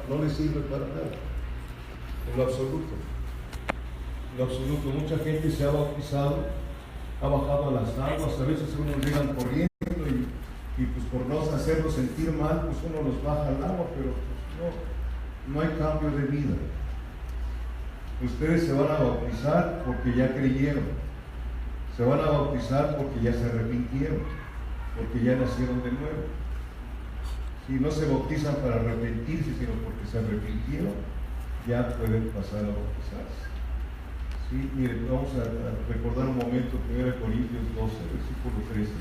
no le sirve para nada, en lo absoluto. En lo absoluto, mucha gente se ha bautizado, ha bajado a las aguas, a veces unos llegan corriendo y pues por no hacerlos sentir mal, pues uno los baja al agua, pero pues no hay cambio de vida. Ustedes se van a bautizar porque ya creyeron, se van a bautizar porque ya se arrepintieron, porque ya nacieron de nuevo. Si no se bautizan para arrepentirse, sino porque se arrepintieron, ya pueden pasar a bautizarse. Sí, miren, vamos a recordar un momento, 1 Corintios 12, versículo 13.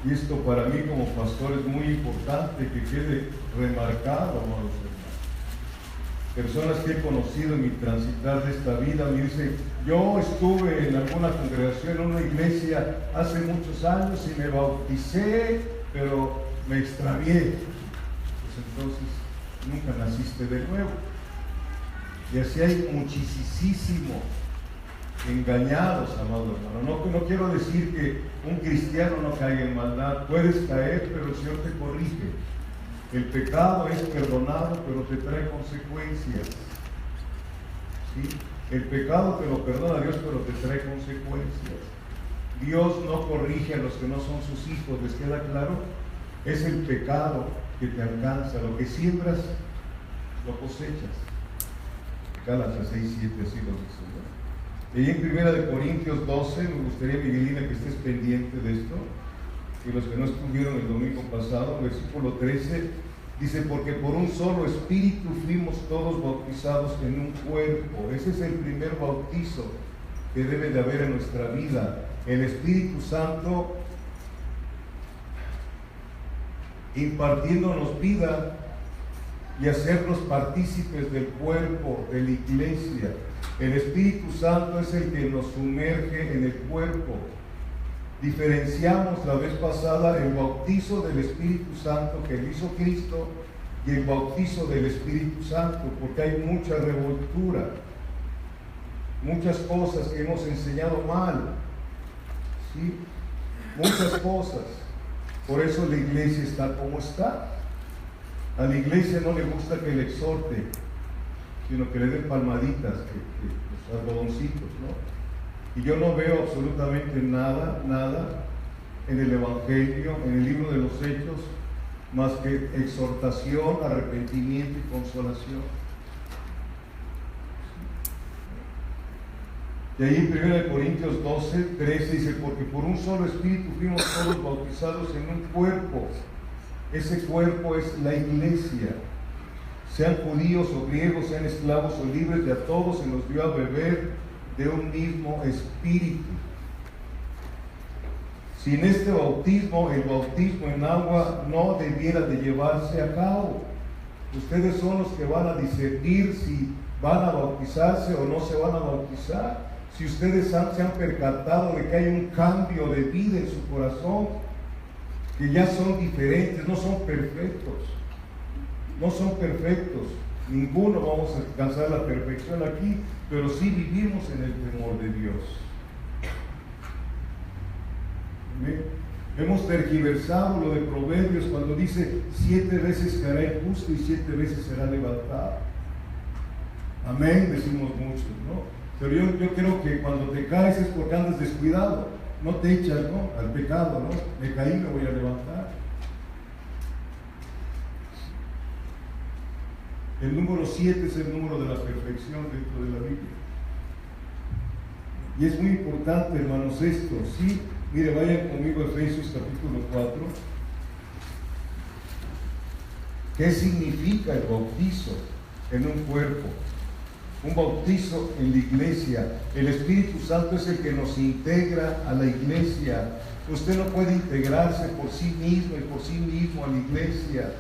Y esto para mí como pastor es muy importante que quede remarcado, amados hermanos. Personas que he conocido en mi transitar de esta vida me dicen: yo estuve en alguna congregación, en una iglesia hace muchos años y me bauticé, pero me extravié. Pues entonces nunca naciste de nuevo. Y así hay muchísimos engañados, amado hermano. No quiero decir que un cristiano no caiga en maldad. Puedes caer, pero el Señor te corrige. El pecado es perdonado, pero te trae consecuencias. ¿Sí? El pecado te lo perdona Dios, pero te trae consecuencias. Dios no corrige a los que no son sus hijos. ¿Les queda claro? Es el pecado que te alcanza. Lo que siembras, lo cosechas. Gálatas 6, 7, así lo dice, ¿no? Y en 1 Corintios 12, me gustaría, Miguelina, que estés pendiente de esto. Y los que no estuvieron el domingo pasado, versículo 13, dice: porque por un solo espíritu fuimos todos bautizados en un cuerpo. Ese es el primer bautizo que debe de haber en nuestra vida. El Espíritu Santo impartiéndonos vida y hacernos partícipes del cuerpo, de la iglesia. El Espíritu Santo es el que nos sumerge en el cuerpo. Diferenciamos la vez pasada el bautizo del Espíritu Santo que hizo Cristo y el bautizo del Espíritu Santo, porque hay mucha revoltura, muchas cosas que hemos enseñado mal, ¿sí? Muchas cosas. Por eso la iglesia está como está. A la iglesia no le gusta que le exhorte, sino que le den palmaditas, los algodoncitos, ¿no? Y yo no veo absolutamente nada en el Evangelio, en el libro de los Hechos, más que exhortación, arrepentimiento y consolación. Y ahí en 1 Corintios 12, 13 dice: porque por un solo espíritu fuimos todos bautizados en un cuerpo. Ese cuerpo es la iglesia. Sean judíos o griegos, sean esclavos o libres, de a todos se nos dio a beber de un mismo espíritu. Sin este bautismo, el bautismo en agua no debiera de llevarse a cabo. Ustedes son los que van a discernir si van a bautizarse o no se van a bautizar. Si ustedes se han percatado de que hay un cambio de vida en su corazón, que ya son diferentes, no son perfectos. No son perfectos. Ninguno vamos a alcanzar la perfección aquí, pero sí vivimos en el temor de Dios. ¿Amén? Hemos tergiversado lo de Proverbios cuando dice: 7 veces caerá el justo y 7 veces será levantado. Amén, decimos muchos, ¿no? Pero yo creo que cuando te caes es porque andas descuidado. No te echas, ¿no?, al pecado, ¿no? Me caí, me voy a levantar. El número 7 es el número de la perfección dentro de la Biblia. Y es muy importante, hermanos, esto, ¿sí? Mire, vayan conmigo a Efesios capítulo 4. ¿Qué significa el bautizo en un cuerpo? Un bautizo en la iglesia. El Espíritu Santo es el que nos integra a la iglesia. Usted no puede integrarse por sí mismo y por sí mismo a la iglesia.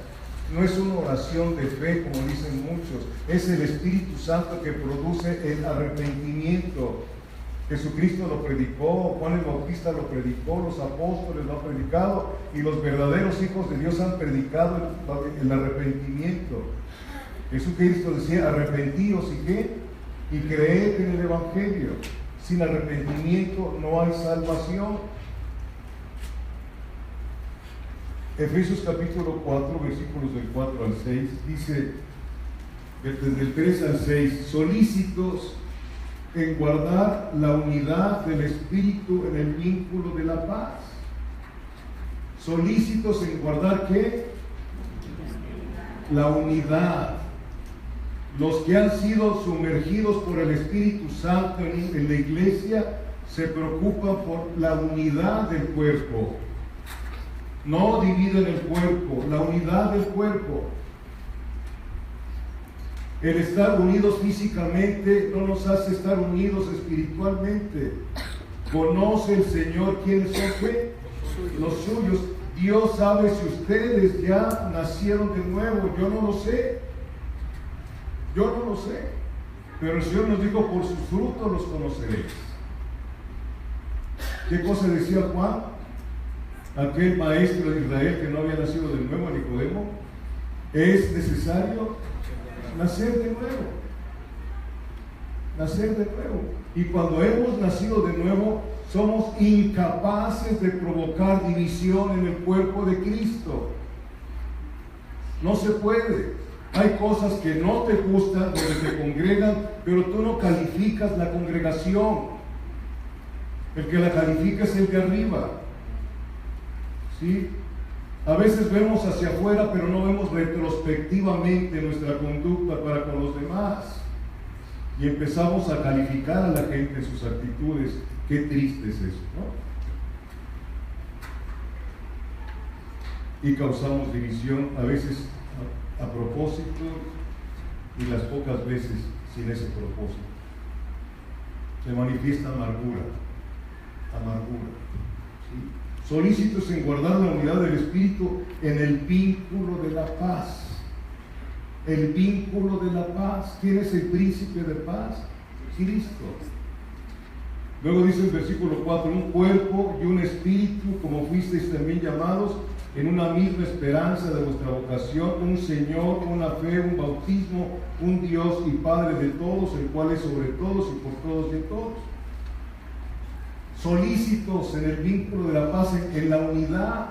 No es una oración de fe, como dicen muchos. Es el Espíritu Santo que produce el arrepentimiento. Jesucristo lo predicó, Juan el Bautista lo predicó, los apóstoles lo han predicado, y los verdaderos hijos de Dios han predicado el arrepentimiento. Jesucristo decía: arrepentíos y qué, y creed en el Evangelio. Sin arrepentimiento no hay salvación. Efesios capítulo 4, versículos del 4 al 6, dice, desde el 3 al 6, solícitos en guardar la unidad del Espíritu en el vínculo de la paz. Solícitos en guardar ¿qué? La unidad. Los que han sido sumergidos por el Espíritu Santo en la iglesia se preocupan por la unidad del cuerpo. No dividen el cuerpo, la unidad del cuerpo. El estar unidos físicamente no nos hace estar unidos espiritualmente. Conoce el Señor quiénes son ¿qué? Los suyos. Dios sabe si ustedes ya nacieron de nuevo. Yo no lo sé. Yo no lo sé. Pero el Señor nos dijo, por sus frutos los conoceréis. ¿Qué cosa decía Juan? Aquel maestro de Israel que no había nacido de nuevo, Nicodemo. Es necesario nacer de nuevo. Nacer de nuevo. Y cuando hemos nacido de nuevo, somos incapaces de provocar división en el cuerpo de Cristo. No se puede. Hay cosas que no te gustan, donde te congregan, pero tú no calificas la congregación. El que la califica es el de arriba. ¿Sí? A veces vemos hacia afuera, pero no vemos retrospectivamente nuestra conducta para con los demás. Y empezamos a calificar a la gente, sus actitudes. Qué triste es eso, ¿no? Y causamos división, a veces a propósito y las pocas veces sin ese propósito. Se manifiesta amargura. ¿Sí? Solícitos en guardar la unidad del Espíritu en el vínculo de la paz. El vínculo de la paz. ¿Quién es el príncipe de paz? Cristo. Luego dice el versículo 4, un cuerpo y un espíritu, como fuisteis también llamados, en una misma esperanza de vuestra vocación, un Señor, una fe, un bautismo, un Dios y Padre de todos, el cual es sobre todos y por todos y en todos. Solícitos en el vínculo de la paz, en la unidad.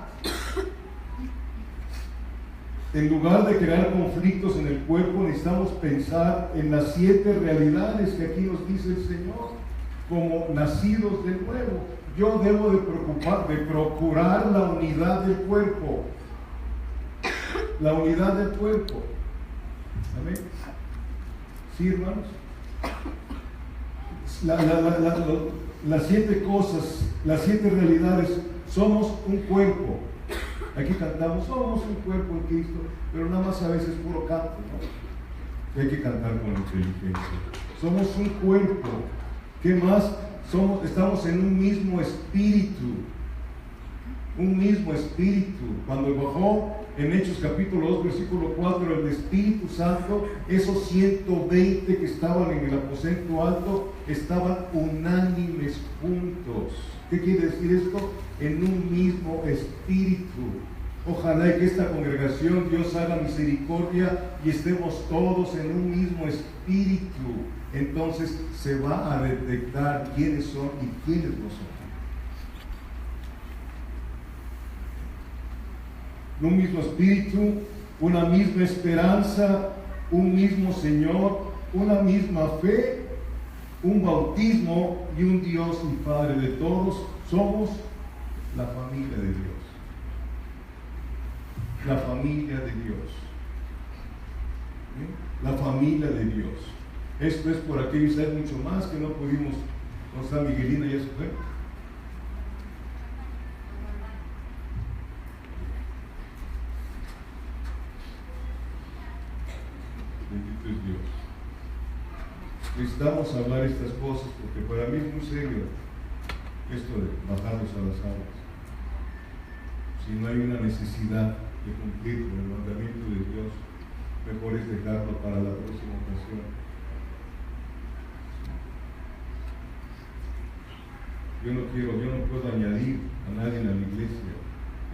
En lugar de crear conflictos en el cuerpo, necesitamos pensar en las 7 realidades que aquí nos dice el Señor, como nacidos de nuevo. Yo debo de procurar la unidad del cuerpo. La unidad del cuerpo. ¿Amén? ¿Sí, hermanos? Las 7 cosas, las 7 realidades. Somos un cuerpo. Aquí cantamos, somos un cuerpo en Cristo, pero nada más a veces puro canto, ¿no? Hay que cantar con inteligencia. Somos un cuerpo. ¿Qué más? Estamos en un mismo espíritu. Un mismo espíritu. Cuando bajó en Hechos capítulo 2, versículo 4, el Espíritu Santo, esos 120 que estaban en el aposento alto, estaban unánimes juntos. ¿Qué quiere decir esto? En un mismo espíritu. Ojalá que esta congregación Dios haga misericordia y estemos todos en un mismo espíritu. Entonces se va a detectar quiénes son y quiénes no son. Un mismo espíritu, una misma esperanza, un mismo Señor, una misma fe, un bautismo y un Dios y Padre de todos. Somos la familia de Dios. La familia de Dios. ¿Sí? La familia de Dios. Esto es por aquellos, hay mucho más que no pudimos. ¿No está Miguelina? ¿Ya se fue? Bendito es Dios. Necesitamos hablar estas cosas porque para mí es muy serio esto de bajarnos a las aguas. Si no hay una necesidad de cumplir con el mandamiento de Dios, mejor es dejarlo para la próxima ocasión. Yo no puedo añadir a nadie en la iglesia.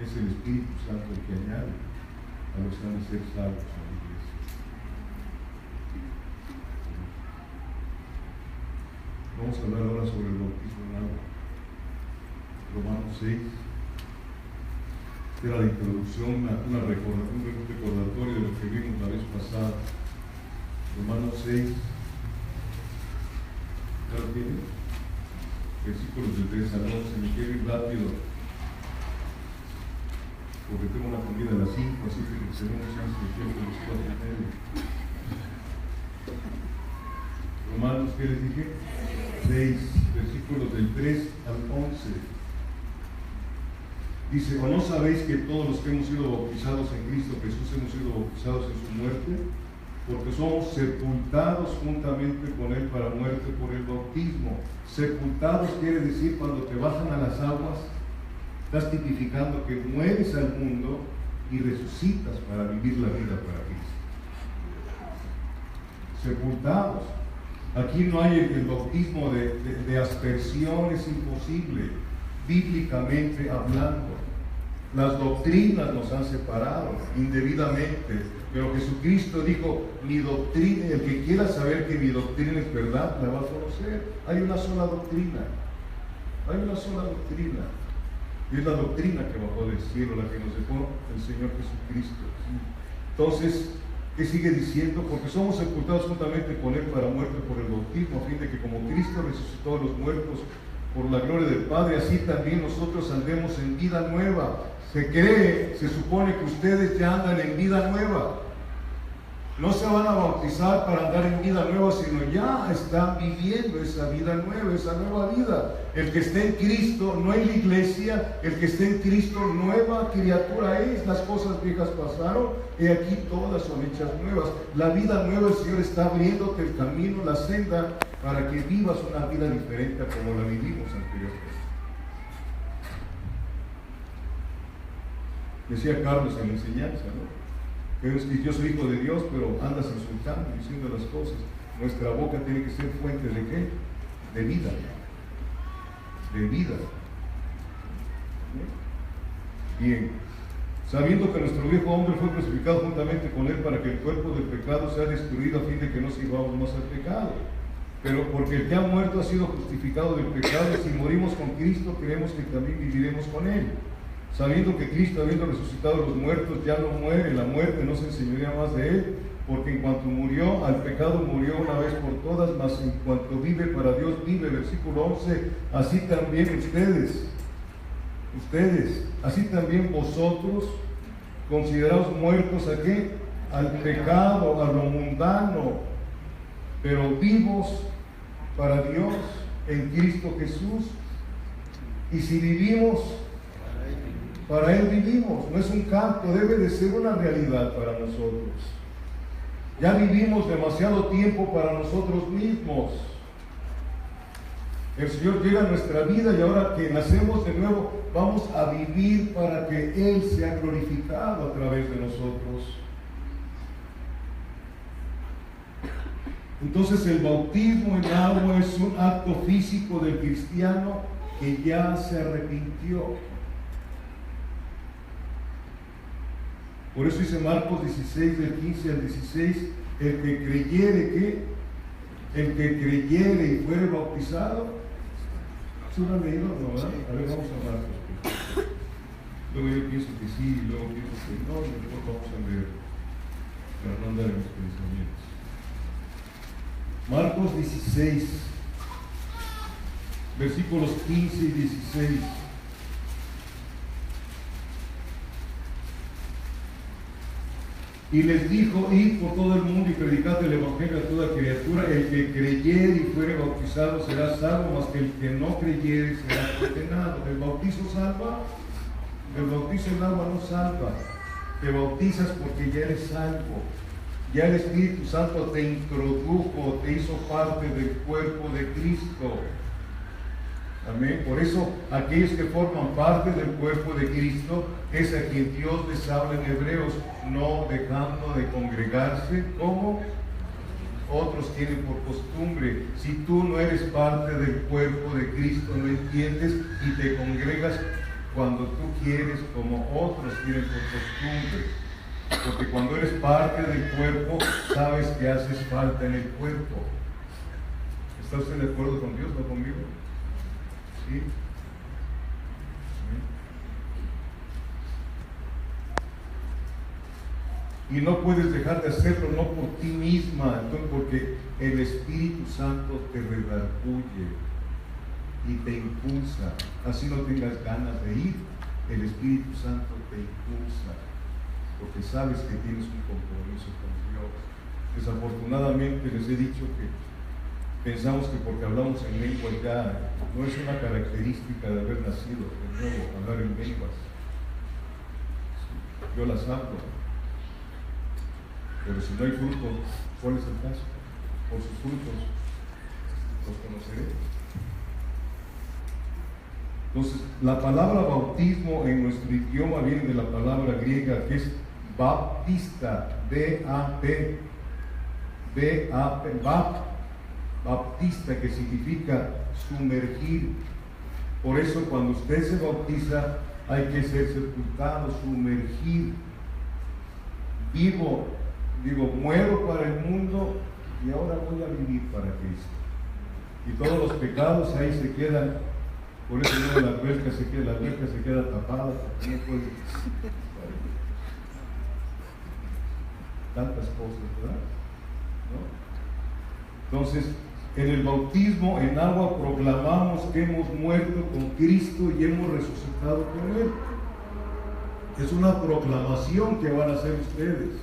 Es el Espíritu Santo el que añade a los que han de ser salvos a la iglesia. Vamos a hablar ahora sobre el bautismo en agua. Romanos 6. Era la introducción, un recordatorio de lo que vimos la vez pasada. Romanos 6, ¿ya lo tienen? Versículos del 3 al 11, me quiero ir rápido, porque tengo una comida a las 5, así que tenemos chance de tiempo a las 4:30. Romanos, ¿qué les dije? 6, versículos del 3 al 11. Dice, ¿o no sabéis que todos los que hemos sido bautizados en Cristo Jesús hemos sido bautizados en su muerte? Porque somos sepultados juntamente con Él para muerte por el bautismo. Sepultados quiere decir cuando te bajan a las aguas, estás tipificando que mueres al mundo y resucitas para vivir la vida para Cristo. Sepultados. Aquí no hay el bautismo de aspersión, es imposible, bíblicamente hablando. Las doctrinas nos han separado indebidamente, pero Jesucristo dijo, mi doctrina, el que quiera saber que mi doctrina es verdad, la va a conocer. Hay una sola doctrina, hay una sola doctrina, y es la doctrina que bajó del cielo, la que nos dejó el Señor Jesucristo. Entonces, ¿qué sigue diciendo? Porque somos sepultados juntamente con Él para muerte por el bautismo, a fin de que como Cristo resucitó a los muertos por la gloria del Padre, así también nosotros andemos en vida nueva. Se supone que ustedes ya andan en vida nueva. No se van a bautizar para andar en vida nueva, sino ya están viviendo esa vida nueva, esa nueva vida. El que esté en Cristo, no en la iglesia, el que esté en Cristo, nueva criatura es. Las cosas viejas pasaron y aquí todas son hechas nuevas. La vida nueva, el Señor está abriéndote el camino, la senda, para que vivas una vida diferente a como la vivimos anteriormente. Decía Carlos en la enseñanza, ¿no? Que yo soy hijo de Dios, pero andas insultando, diciendo las cosas. Nuestra boca tiene que ser fuente de ¿qué? De vida. De vida. Bien. Sabiendo que nuestro viejo hombre fue crucificado juntamente con él para que el cuerpo del pecado sea destruido a fin de que no sirvamos más al pecado. Pero porque el que ha muerto ha sido justificado del pecado, y si morimos con Cristo, creemos que también viviremos con él. Sabiendo que Cristo, habiendo resucitado a los muertos, ya no muere, la muerte no se enseñorea más de él, porque en cuanto murió, al pecado murió una vez por todas, mas en cuanto vive para Dios vive. Versículo 11, así también ustedes, así también vosotros, consideraos muertos ¿a qué? Al pecado, a lo mundano, pero vivos para Dios en Cristo Jesús. Y si vivimos, para Él vivimos. No es un canto, debe de ser una realidad para nosotros. Ya vivimos demasiado tiempo para nosotros mismos. El Señor llega a nuestra vida y ahora que nacemos de nuevo, vamos a vivir para que Él sea glorificado a través de nosotros. Entonces el bautismo en agua es un acto físico del cristiano que ya se arrepintió. Por eso dice Marcos 16, del 15 al 16, el que creyere ¿qué? El que creyere y fuere bautizado. ¿Se lo han leído? No, ¿verdad? A ver, vamos a Marcos. Luego yo pienso que sí, y luego pienso que no, y después vamos a leer para no andar en los pensamientos. Marcos 16, versículos 15 y 16. Y les dijo, id por todo el mundo y predicad el evangelio a toda criatura. El que creyere y fuere bautizado será salvo, mas que el que no creyere será condenado. ¿El bautizo salva? El bautizo en agua no salva. Te bautizas porque ya eres salvo. Ya el Espíritu Santo te introdujo, te hizo parte del cuerpo de Cristo. Amén. Por eso aquellos que forman parte del cuerpo de Cristo es a quien Dios les habla en Hebreos, no dejando de congregarse como otros tienen por costumbre. Si tú no eres parte del cuerpo de Cristo, no entiendes y te congregas cuando tú quieres como otros tienen por costumbre. Porque cuando eres parte del cuerpo, sabes que haces falta en el cuerpo. ¿Está usted de acuerdo con Dios, no conmigo? ¿Sí? Y no puedes dejar de hacerlo, no por ti misma, entonces, porque el Espíritu Santo te redarguye y te impulsa. Así no tengas ganas de ir, el Espíritu Santo te impulsa, porque sabes que tienes un compromiso con Dios. Desafortunadamente les he dicho que pensamos que porque hablamos en lenguas ya no es una característica de haber nacido de nuevo, hablar en lenguas. Yo las hablo, pero si no hay fruto, ¿cuál es el caso? Por sus frutos los conoceréis. Entonces, la palabra bautismo en nuestro idioma viene de la palabra griega que es baptista, B-A-P, baptista, que significa sumergir. Por eso cuando usted se bautiza hay que ser sepultado, sumergir. Vivo, digo, muero para el mundo y ahora voy a vivir para Cristo. Y todos los pecados ahí se quedan. Por eso no, la alberca se queda tapada, porque no puede. Tantas cosas, ¿verdad? ¿No? Entonces, en el bautismo en agua proclamamos que hemos muerto con Cristo y hemos resucitado con Él. Es una proclamación que van a hacer ustedes.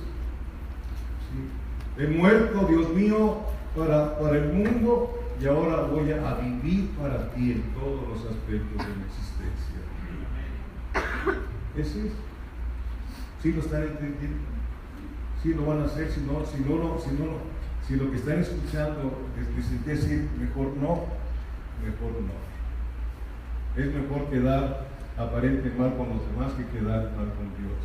¿Sí? He muerto, Dios mío, para el mundo, y ahora voy a vivir para ti en todos los aspectos de mi existencia. Ese es. ¿Sí lo están entendiendo? ¿Sí lo van a hacer? Si lo que están escuchando es decir, mejor no. Es mejor quedar aparente mal con los demás que quedar mal con Dios.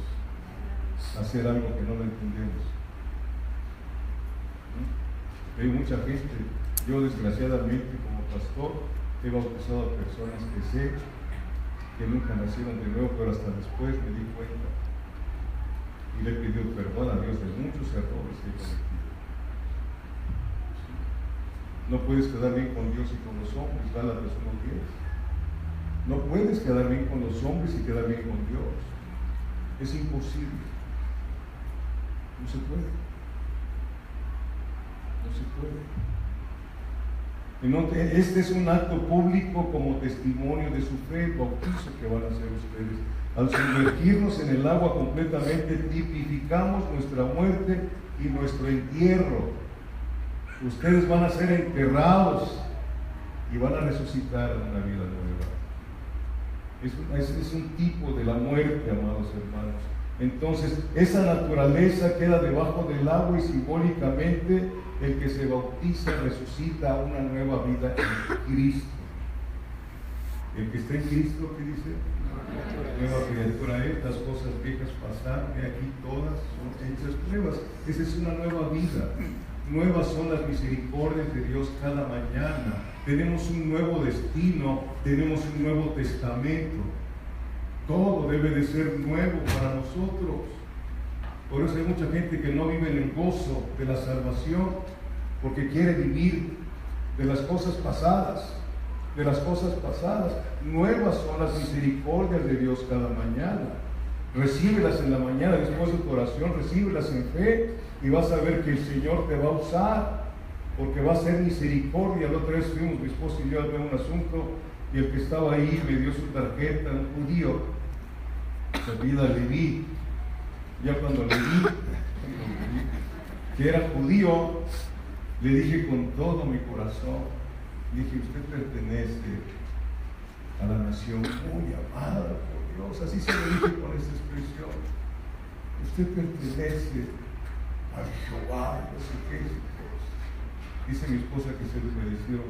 Hacer algo que no lo entendemos. Hay mucha gente. Yo desgraciadamente como pastor he bautizado a personas que sé que nunca nacieron de nuevo, pero hasta después me di cuenta y le he pedido perdón a Dios de muchos errores que he cometido. No puedes quedar bien con Dios y con los hombres, Gálatas 1:10. No puedes quedar bien con los hombres y quedar bien con Dios. Es imposible. No se puede. No se puede. Este es un acto público como testimonio de su fe, el bautizo que van a hacer ustedes. Al sumergirnos en el agua completamente, tipificamos nuestra muerte y nuestro entierro. Ustedes van a ser enterrados y van a resucitar en una vida nueva. Es un tipo de la muerte, amados hermanos. Entonces, esa naturaleza queda debajo del agua y simbólicamente el que se bautiza resucita a una nueva vida en Cristo. El que está en Cristo, ¿qué dice? Nueva criatura, estas cosas viejas pasaron, y aquí todas son hechas nuevas. Esa es una nueva vida. Nuevas son las misericordias de Dios cada mañana. Tenemos un nuevo destino, tenemos un nuevo testamento. Todo debe de ser nuevo para nosotros. Por eso hay mucha gente que no vive en el gozo de la salvación, porque quiere vivir de las cosas pasadas. De las cosas pasadas. Nuevas son las misericordias de Dios cada mañana. Recíbelas en la mañana después de tu oración, recíbelas en fe y vas a ver que el Señor te va a usar, porque va a ser misericordia. La otra vez fuimos, mi esposo y yo, a ver un asunto, y el que estaba ahí me dio su tarjeta, un judío, se apellida Leví. Ya cuando le vi que era judío, le dije con todo mi corazón, dije, usted pertenece a la nación muy amada por Dios. Así se lo dije con esa expresión. Usted pertenece a Jehová, no sé qué. Dice mi esposa que se desmereció.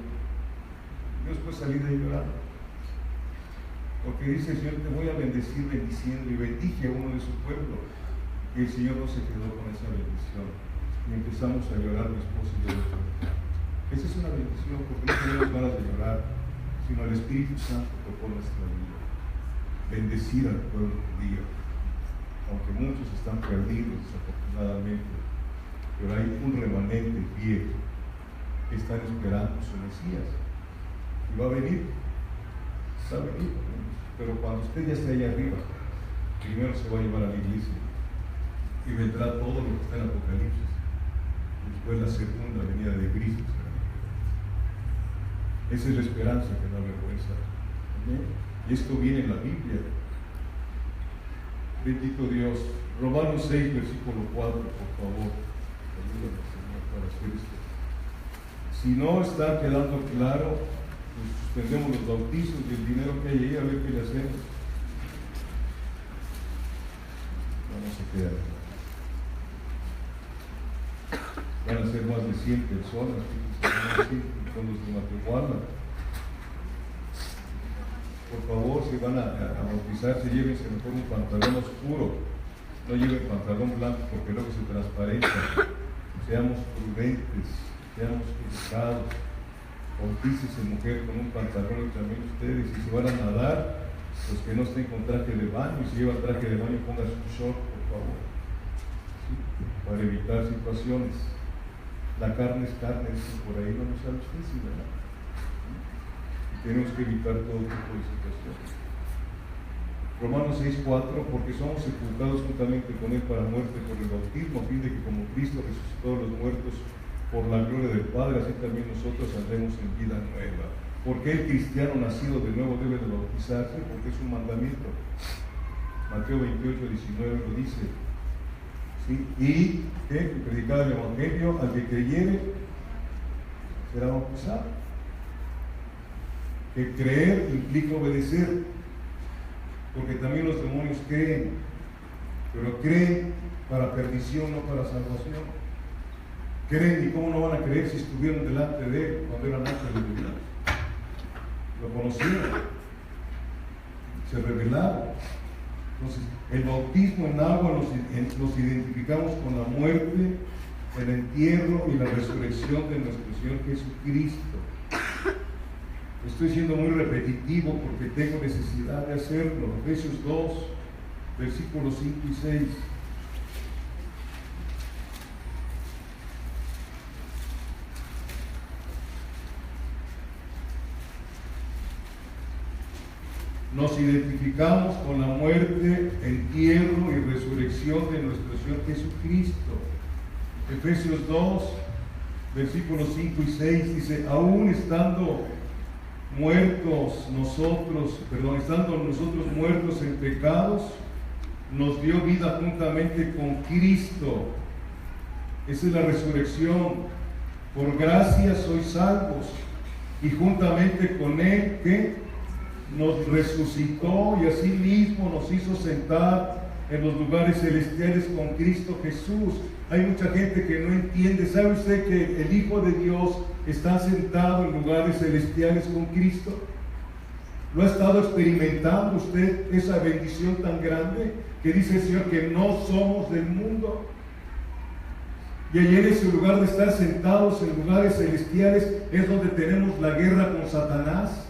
Yo después salí de ahí llorando, porque dice el Señor, te voy a bendecir bendiciendo, y bendije a uno de su pueblo. Y el Señor no se quedó con esa bendición. Y empezamos a llorar mi esposa y yo. Esa es una bendición, porque no tenemos ganas de llorar, sino el Espíritu Santo tocó nuestra vida. Bendecir al pueblo judío, aunque muchos están perdidos desafortunadamente, pero hay un remanente fiel que están esperando su Mesías. Y va a venir, pero cuando usted ya esté allá arriba, primero se va a llevar a la iglesia. y vendrá todo lo que está en Apocalipsis. Después la segunda venida de Cristo. Esa es la esperanza que no avergüenza. Y esto viene en la Biblia. Bendito Dios. Romanos 6, versículo 4, por favor. Ayúdame, Señor, para hacer esto. Si no está quedando claro, pues suspendemos los bautizos y el dinero que hay ahí, a ver qué le hacemos. Vamos a quedar. Van a ser más de 100 personas, con los de Matehuala. Por favor, si van a bautizarse, llévense mejor un pantalón oscuro. No lleven pantalón blanco porque luego se transparenta. Seamos prudentes, seamos educados. Bautícese mujer con un pantalón y también ustedes. Si se van a nadar, los que no estén con traje de baño, y si llevan traje de baño, pongan su short, por favor. ¿Sí? Para evitar situaciones. La carne es carne, dicen por ahí, no lo sabe usted, sí, ¿verdad? Y tenemos que evitar todo tipo de situaciones. Romanos 6:4, porque somos sepultados juntamente con Él para muerte por el bautismo, a fin de que como Cristo resucitó a los muertos por la gloria del Padre, así también nosotros andemos en vida nueva. Porque el cristiano nacido de nuevo debe de bautizarse, porque es un mandamiento. Mateo 28:19 lo dice. ¿Sí? Y predicar el Evangelio, al que creyere será bautizado. Que creer implica obedecer, porque también los demonios creen, pero creen para perdición, no para salvación. Creen, y cómo no van a creer si estuvieron delante de Él cuando eran ángeles de Dios. Lo conocieron, se revelaron. Entonces, el bautismo en agua nos identificamos con la muerte, el entierro y la resurrección de nuestro Señor Jesucristo. Estoy siendo muy repetitivo porque tengo necesidad de hacerlo. Efesios 2, versículos 5 y 6. Nos identificamos con la muerte, entierro y resurrección de nuestro Señor Jesucristo. Efesios 2, versículos 5 y 6 dice: aún estando nosotros muertos en pecados, nos dio vida juntamente con Cristo. Esa es la resurrección. Por gracia sois salvos, y juntamente con Él, ¿qué? Nos resucitó y así mismo nos hizo sentar en los lugares celestiales con Cristo Jesús. Hay mucha gente que no entiende. ¿Sabe usted que el Hijo de Dios está sentado en lugares celestiales con Cristo? ¿Lo ha estado experimentando usted, esa bendición tan grande que dice el Señor que no somos del mundo? Y allí en ese lugar de estar sentados en lugares celestiales es donde tenemos la guerra con Satanás.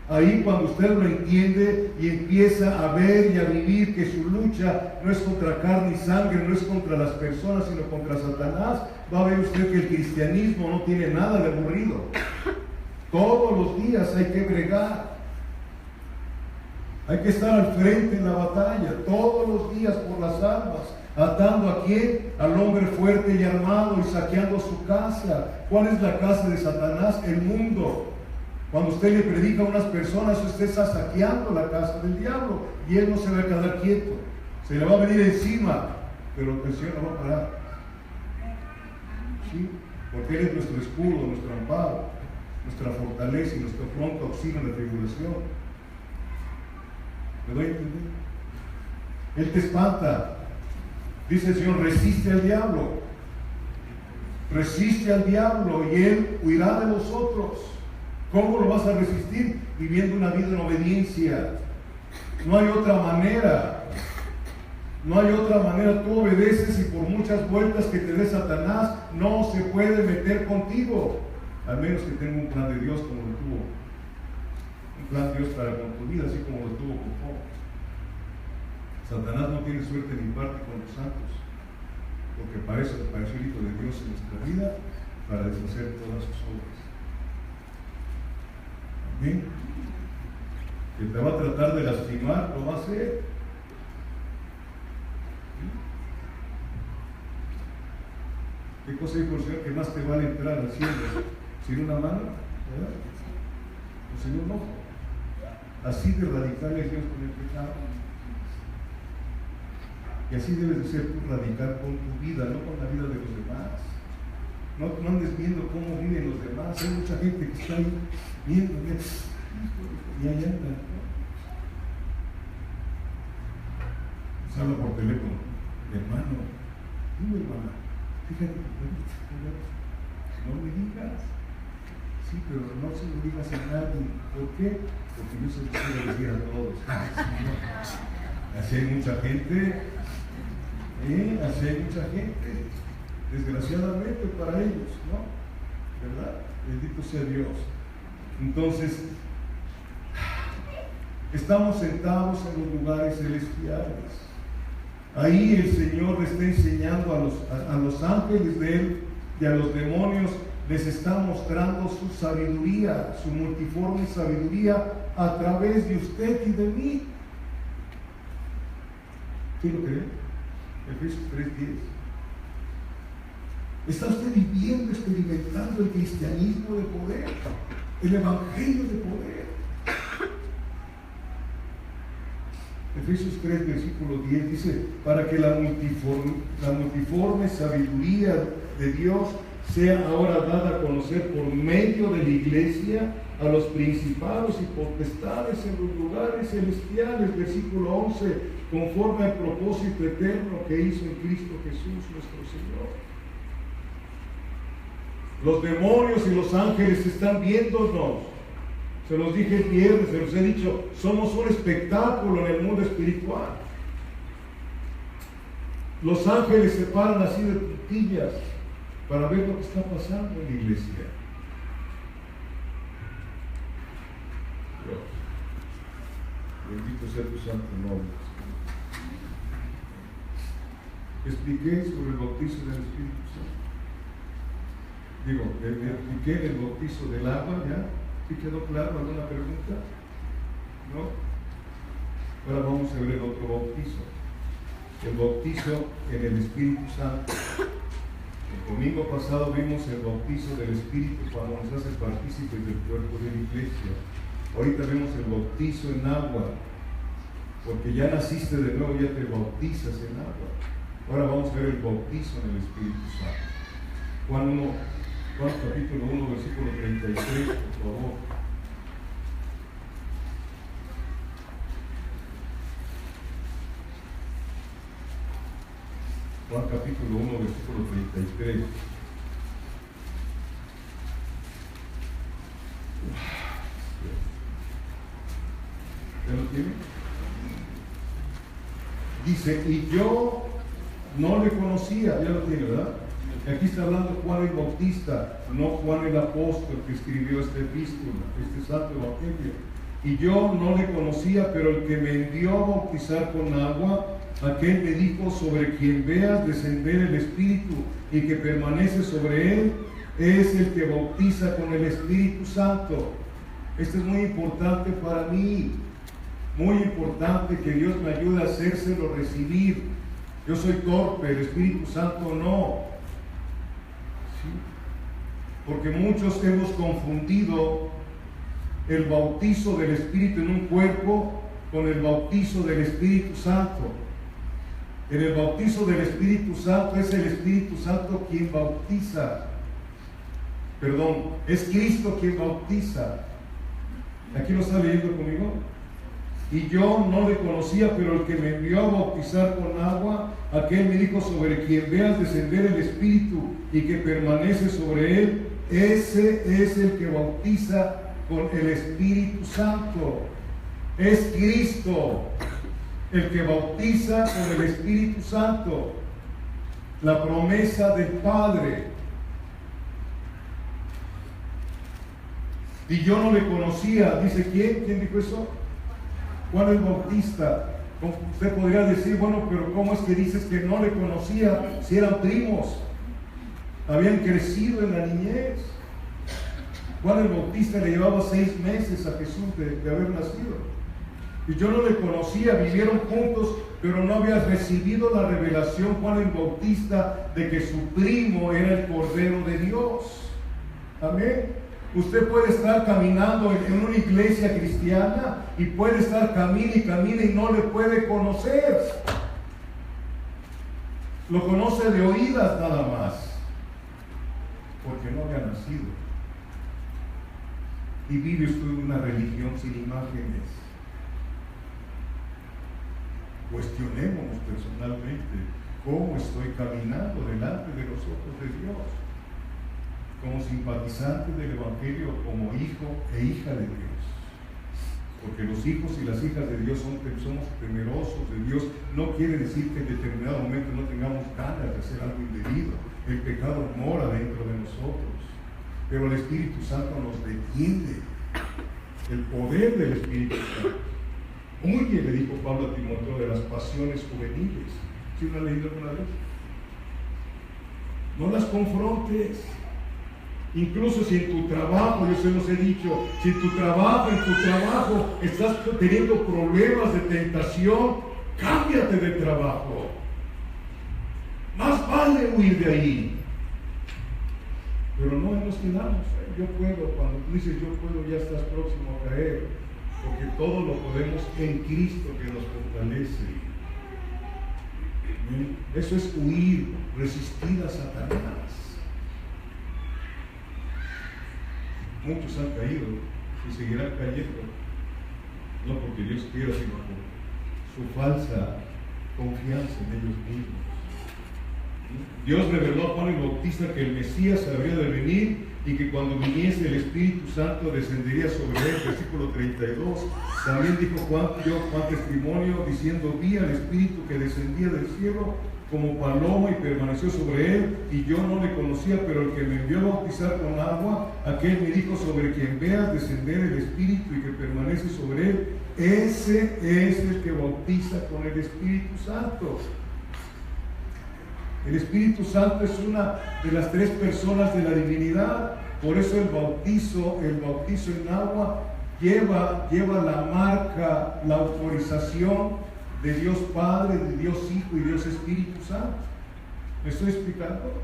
Ahí cuando usted lo entiende y empieza a ver y a vivir que su lucha no es contra carne y sangre, no es contra las personas, sino contra Satanás, va a ver usted que el cristianismo no tiene nada de aburrido. Todos los días hay que bregar. Hay que estar al frente en la batalla, todos los días por las almas. ¿Atando a quién? Al hombre fuerte y armado y saqueando su casa. ¿Cuál es la casa de Satanás? El mundo. Cuando usted le predica a unas personas, usted está saqueando la casa del diablo y él no se va a quedar quieto. Se le va a venir encima, pero el Señor no va a parar. ¿Sí? Porque Él es nuestro escudo, nuestro amparo, nuestra fortaleza y nuestro pronto auxilio en la tribulación. ¿Me doy a entender? Él te espanta. Dice el Señor: resiste al diablo. Resiste al diablo y Él huirá de vosotros. ¿Cómo lo vas a resistir? Viviendo una vida en obediencia. No hay otra manera. No hay otra manera. Tú obedeces y por muchas vueltas que te dé Satanás, no se puede meter contigo. Al menos que tenga un plan de Dios como lo tuvo. Un plan de Dios para con tu vida, así como lo tuvo con Job. Satanás no tiene suerte ni parte con los santos. Porque para eso apareció el Hijo de Dios en nuestra vida, para deshacer todas sus obras. ¿Sí? Que te va a tratar de lastimar, lo va a hacer. ¿Sí? ¿Qué cosa dijo el Señor? Que más te vale entrar al cielo sin una mano, ¿verdad? O sin un ojo. Así de radical es Dios con el pecado. Y así debes de ser tú radical con tu vida, no con la vida de los demás. No andes viendo cómo viven los demás. Hay mucha gente que está ahí viendo, y ahí anda, ¿no? Se habla por teléfono, hermano, dime, hermana, fíjate, no me digas. Sí, pero no se lo digas a nadie. ¿Por qué? Porque yo se lo quiero decir a todos. Así hay mucha gente, así hay mucha gente, desgraciadamente para ellos, ¿no? ¿Verdad? Bendito sea Dios. Entonces, estamos sentados en los lugares celestiales. Ahí el Señor le está enseñando a los ángeles de Él y a los demonios, les está mostrando su sabiduría, su multiforme sabiduría a través de usted y de mí. ¿Sí lo cree? Efesios 3:10. ¿Está usted viviendo, experimentando el cristianismo de poder, el evangelio de poder? Efesios 3, versículo 10 dice: para que la multiforme sabiduría de Dios sea ahora dada a conocer por medio de la iglesia a los principados y potestades en los lugares celestiales. Versículo 11: conforme al propósito eterno que hizo en Cristo Jesús nuestro Señor. Los demonios y los ángeles están viéndonos. Se los dije el viernes, se los he dicho, somos un espectáculo en el mundo espiritual. Los ángeles se paran así de puntillas para ver lo que está pasando en la iglesia. Dios, bendito sea tu santo nombre. Expliqué sobre el bautizo del Espíritu Santo. Expliqué el bautizo del agua, ¿ya? ¿Sí quedó claro? ¿Alguna pregunta? ¿No? Ahora vamos a ver el otro bautizo. El bautizo en el Espíritu Santo. El domingo pasado vimos el bautizo del Espíritu cuando nos hace partícipes del cuerpo de la iglesia. Ahorita vemos el bautizo en agua, porque ya naciste de nuevo, ya te bautizas en agua. Ahora vamos a ver el bautizo en el Espíritu Santo. Juan capítulo 1, versículo 33, por favor. Juan capítulo 1, versículo 33. ¿Ya lo tiene? Dice: y yo no le conocía. Ya lo tiene, ¿verdad? Aquí está hablando Juan el Bautista, no Juan el apóstol que escribió esta epístola, este santo evangelio. Y yo no le conocía, pero el que me envió a bautizar con agua, aquel me dijo: sobre quien veas descender el Espíritu y que permanece sobre él, es el que bautiza con el Espíritu Santo. Esto es muy importante para mí, muy importante que Dios me ayude a hacérselo recibir. Yo soy torpe, el Espíritu Santo no. Porque muchos hemos confundido el bautizo del Espíritu en un cuerpo con el bautizo del Espíritu Santo. En el bautizo del Espíritu Santo es el Espíritu Santo quien bautiza. Perdón, es Cristo quien bautiza. ¿Aquí lo está leyendo conmigo? Y yo no le conocía, pero el que me envió a bautizar con agua, aquel me dijo: sobre quien veas descender el Espíritu y que permanece sobre él, ese es el que bautiza con el Espíritu Santo. Es Cristo el que bautiza con el Espíritu Santo. La promesa del Padre. Y yo no le conocía. Dice, ¿quién dijo eso? Juan el Bautista. Usted podría decir: bueno, pero ¿cómo es que dices que no le conocía si eran primos? Habían crecido en la niñez. Juan el Bautista le llevaba 6 meses a Jesús de haber nacido. Y yo no le conocía, vivieron juntos, pero no había recibido la revelación Juan el Bautista de que su primo era el Cordero de Dios. Amén. Usted puede estar caminando en una iglesia cristiana y puede estar camine y no le puede conocer. Lo conoce de oídas nada más, porque no había nacido. Y vive usted una religión sin imágenes. Cuestionémonos personalmente cómo estoy caminando delante de los ojos de Dios, como simpatizante del Evangelio, como hijo e hija de Dios. Porque los hijos y las hijas de Dios somos temerosos de Dios. No quiere decir que en determinado momento no tengamos ganas de hacer algo indebido. El pecado mora dentro de nosotros, pero el Espíritu Santo nos detiene. El poder del Espíritu Santo. Huye, le dijo Pablo a Timoteo, de las pasiones juveniles. ¿Sí lo ha leído alguna vez? No las confrontes. Incluso si en tu trabajo, yo se los he dicho, si en tu trabajo estás teniendo problemas de tentación, cámbiate de trabajo. Más vale huir de ahí. Pero no nos quedamos. Yo puedo, cuando tú dices yo puedo, ya estás próximo a caer. Porque todo lo podemos en Cristo que nos fortalece. Eso es huir, resistir a Satanás. Muchos han caído y seguirán cayendo, no porque Dios quiera, sino por su falsa confianza en ellos mismos. Dios reveló a Juan el Bautista que el Mesías habría de venir y que cuando viniese el Espíritu Santo descendería sobre él. Versículo 32. También dijo Juan, dio Juan testimonio diciendo: vi al Espíritu que descendía del cielo como paloma y permaneció sobre él, y yo no le conocía, pero el que me envió a bautizar con agua, aquel me dijo: sobre quien veas descender el Espíritu y que permanece sobre él, ese es el que bautiza con el Espíritu Santo. El Espíritu Santo es una de las tres personas de la divinidad. Por eso el bautizo en agua lleva la marca, la autorización de Dios Padre, de Dios Hijo y Dios Espíritu Santo. ¿Me estoy explicando?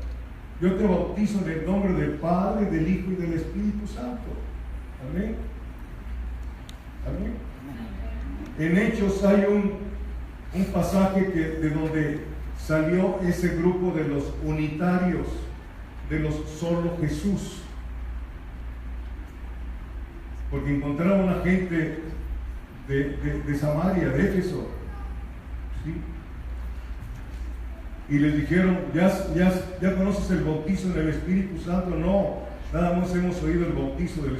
Yo te bautizo en el nombre del Padre, del Hijo y del Espíritu Santo. Amén. Amén. En Hechos hay un pasaje de donde salió ese grupo de los unitarios, de los solo Jesús, porque encontraron a gente de Samaria, de Éfeso, ¿sí? Y les dijeron: ¿ya conoces el bautizo en el Espíritu Santo? No, nada más hemos oído el bautizo de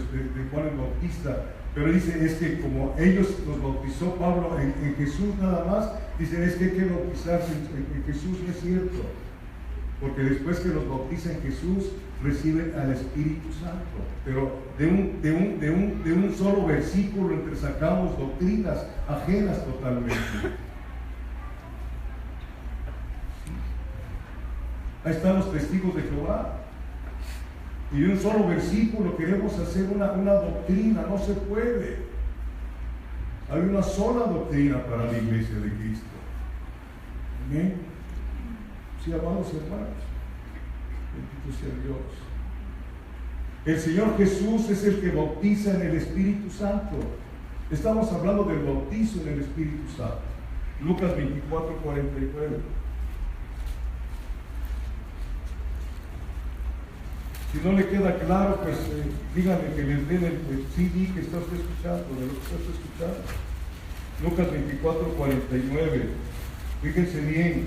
Juan el Bautista. Pero dicen, es que como ellos los bautizó Pablo en Jesús nada más, dicen, es que hay que bautizarse en Jesús. No es cierto, porque después que los bautiza en Jesús, reciben al Espíritu Santo. Pero de un solo versículo entresacamos doctrinas ajenas totalmente. Ahí están los testigos de Jehová. Y de un solo versículo queremos hacer una doctrina. No se puede. Hay una sola doctrina para la iglesia de Cristo. Amén. Sí, amados hermanos. Bendito sea Dios. El Señor Jesús es el que bautiza en el Espíritu Santo. Estamos hablando del bautizo en el Espíritu Santo. Lucas 24, 49. Si no le queda claro, pues díganme que les den el CD que está usted escuchando, de lo que está usted escuchando. Lucas 24, 49. Fíjense bien.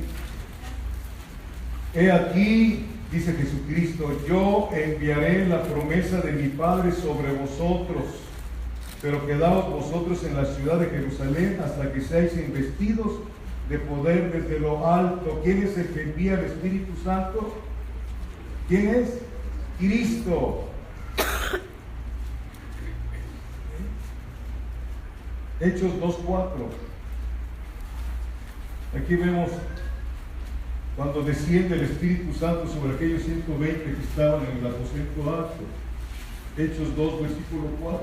He aquí, dice Jesucristo, yo enviaré la promesa de mi Padre sobre vosotros, pero quedaos vosotros en la ciudad de Jerusalén hasta que seáis investidos de poder desde lo alto. ¿Quién es el que envía el Espíritu Santo? ¿Quién es? Cristo. Hechos 2:4. Aquí vemos cuando desciende el Espíritu Santo sobre aquellos 120 que estaban en el aposento alto. Hechos 2, versículo 4.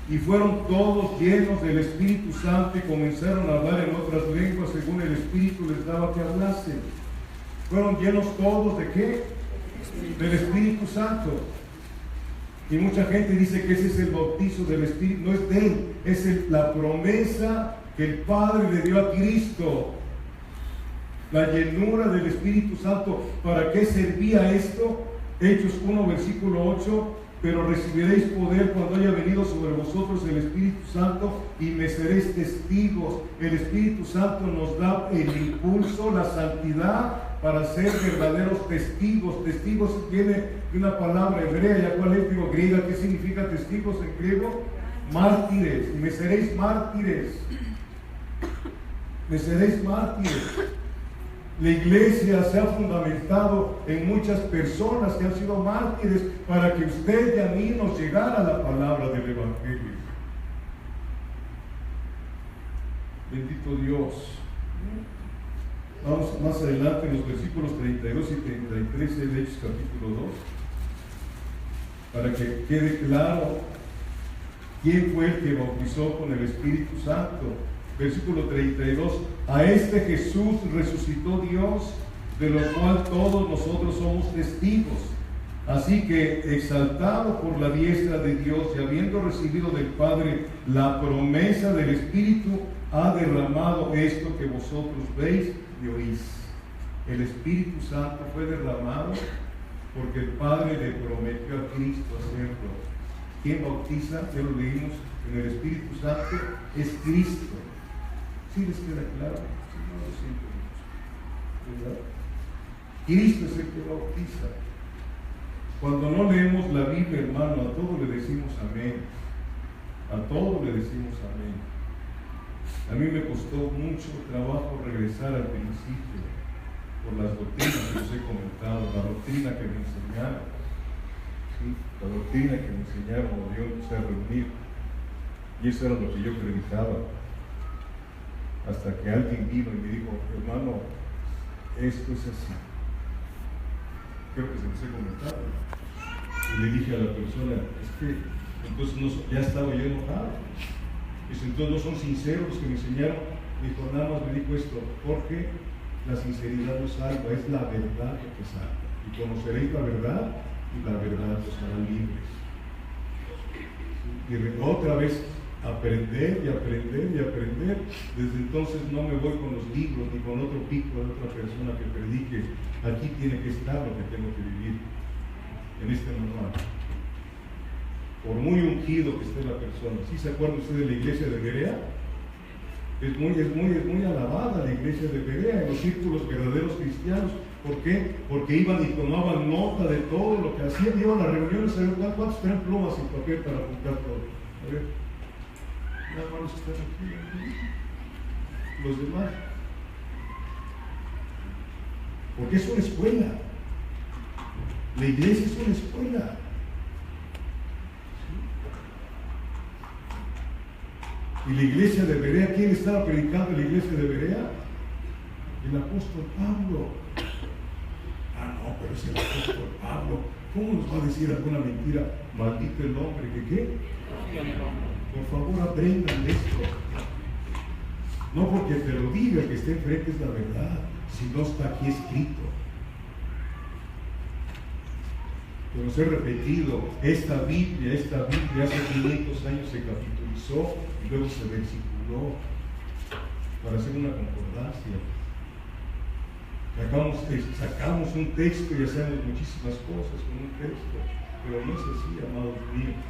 y fueron todos llenos del Espíritu Santo y comenzaron a hablar en otras lenguas según el Espíritu les daba que hablasen. Fueron llenos todos ¿de qué? Del Espíritu Santo. Y mucha gente dice que ese es el bautizo del Espíritu. No es de él, es la promesa que el Padre le dio a Cristo. La llenura del Espíritu Santo. ¿Para qué servía esto? Hechos 1, versículo 8. Pero recibiréis poder cuando haya venido sobre vosotros el Espíritu Santo y me seréis testigos. El Espíritu Santo nos da el impulso, la santidad para ser verdaderos testigos. Testigos viene de una palabra hebrea, ¿ya cuál es? Digo, griega. ¿Qué significa testigos en griego? Mártires. Y me seréis mártires. Me seréis mártires. La iglesia se ha fundamentado en muchas personas que han sido mártires para que usted y a mí nos llegara la palabra del Evangelio. Bendito Dios. Vamos más adelante en los versículos 32 y 33 de Hechos capítulo 2, para que quede claro quién fue el que bautizó con el Espíritu Santo. Versículo 32, a este Jesús resucitó Dios, de lo cual todos nosotros somos testigos. Así que, exaltado por la diestra de Dios y habiendo recibido del Padre la promesa del Espíritu, ha derramado esto que vosotros veis y oís. El Espíritu Santo fue derramado porque el Padre le prometió a Cristo hacerlo. ¿Quién bautiza? Ya lo leímos en el Espíritu Santo, es Cristo. ¿Sí les queda claro? Sí, no lo siento mucho, ¿verdad? Cristo es el que bautiza. Cuando no leemos la Biblia, hermano, a todo le decimos amén. A todo le decimos amén. A mí me costó mucho trabajo regresar al principio por las doctrinas que os he comentado, la doctrina que me enseñaron, ¿sí? La doctrina que me enseñaron cuando yo empecé a reunir, y eso era lo que yo predicaba. Hasta que alguien vino y me dijo, hermano, esto es así. Creo que se los he comentado. Y le dije a la persona, es que entonces ya estaba yo enojado. Dice, entonces no son sinceros los que me enseñaron. Me dijo, nada más me dijo esto, porque la sinceridad nos salva, es la verdad lo que salva. Y conoceréis la verdad, y la verdad os hará libres. Y otra vez aprender y aprender y aprender. Desde entonces no me voy con los libros ni con otro pico de otra persona que predique. Aquí tiene que estar lo que tengo que vivir en este manual. Por muy ungido que esté la persona. ¿Sí se acuerdan ustedes de la iglesia de Berea? Es muy alabada la iglesia de Berea en los círculos verdaderos cristianos. ¿Por qué? Porque iban y tomaban nota de todo lo que hacían. Iban a reuniones a ver cuántos tenían plumas y papel para apuntar todo. A ver. Nada más los que están aquí, los demás. Porque es una escuela. La iglesia es una escuela. ¿Sí? Y la iglesia de Berea, ¿quién estaba predicando en la iglesia de Berea? El apóstol Pablo. Ah, no, pero es el apóstol Pablo. ¿Cómo nos va a decir alguna mentira? Maldito el hombre que qué. Por favor, aprendan de esto. No porque te lo diga el que esté enfrente es la verdad, si no está aquí escrito. Que nos he repetido, esta Biblia hace 500 años se capitulizó y luego se versiculó para hacer una concordancia. Sacamos un texto y hacemos muchísimas cosas con un texto, pero no es así, amados míos.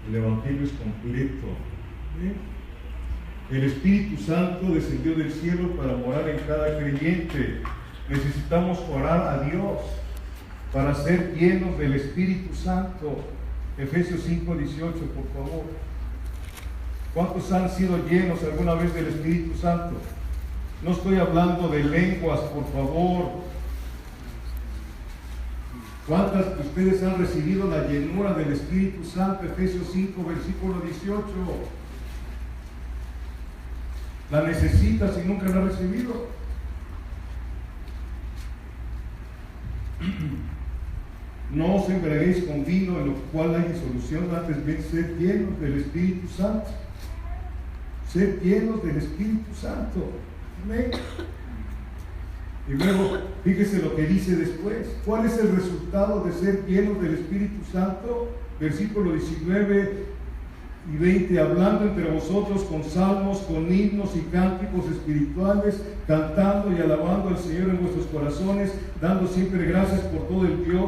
El Evangelio es completo. El Espíritu Santo descendió del cielo para morar en cada creyente. Necesitamos orar a Dios para ser llenos del Espíritu Santo. Efesios 5:18, por favor. ¿Cuántos han sido llenos alguna vez del Espíritu Santo? No estoy hablando de lenguas, por favor. ¿Cuántas de ustedes han recibido la llenura del Espíritu Santo? Efesios 5, versículo 18. ¿La necesitas y nunca la has recibido? No os embriaguéis con vino, en lo cual hay disolución, antes bien sed llenos del Espíritu Santo. Sed llenos del Espíritu Santo. Amén. Y luego, fíjese lo que dice después. ¿Cuál es el resultado de ser llenos del Espíritu Santo? Versículo 19 y 20, hablando entre vosotros con salmos, con himnos y cánticos espirituales, cantando y alabando al Señor en vuestros corazones, dando siempre gracias por todo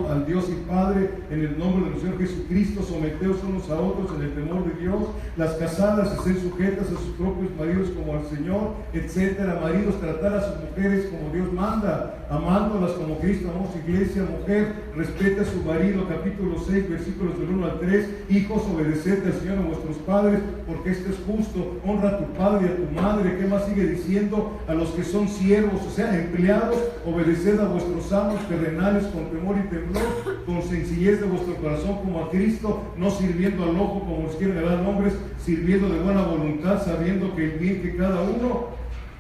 al Dios y Padre, en el nombre de nuestro Señor Jesucristo. Someteos unos a otros en el temor de Dios. Las casadas estén sujetas a sus propios maridos como al Señor, etcétera. Maridos, tratar a sus mujeres como Dios manda, amándolas como Cristo amó su iglesia. Mujer, respeta a su marido. Capítulo 6, versículos del 1 al 3. Hijos, obedeced al Señor a vuestros padres, porque esto es justo. Honra a tu padre y a tu madre. ¿Qué más sigue diciendo? A los que son siervos, o sea, empleados, obedeced a vuestros amos terrenales con temor y temblor, con sencillez de vuestro corazón como a Cristo, no sirviendo al ojo como los quieren dar hombres, sirviendo de buena voluntad, sabiendo que el bien que cada uno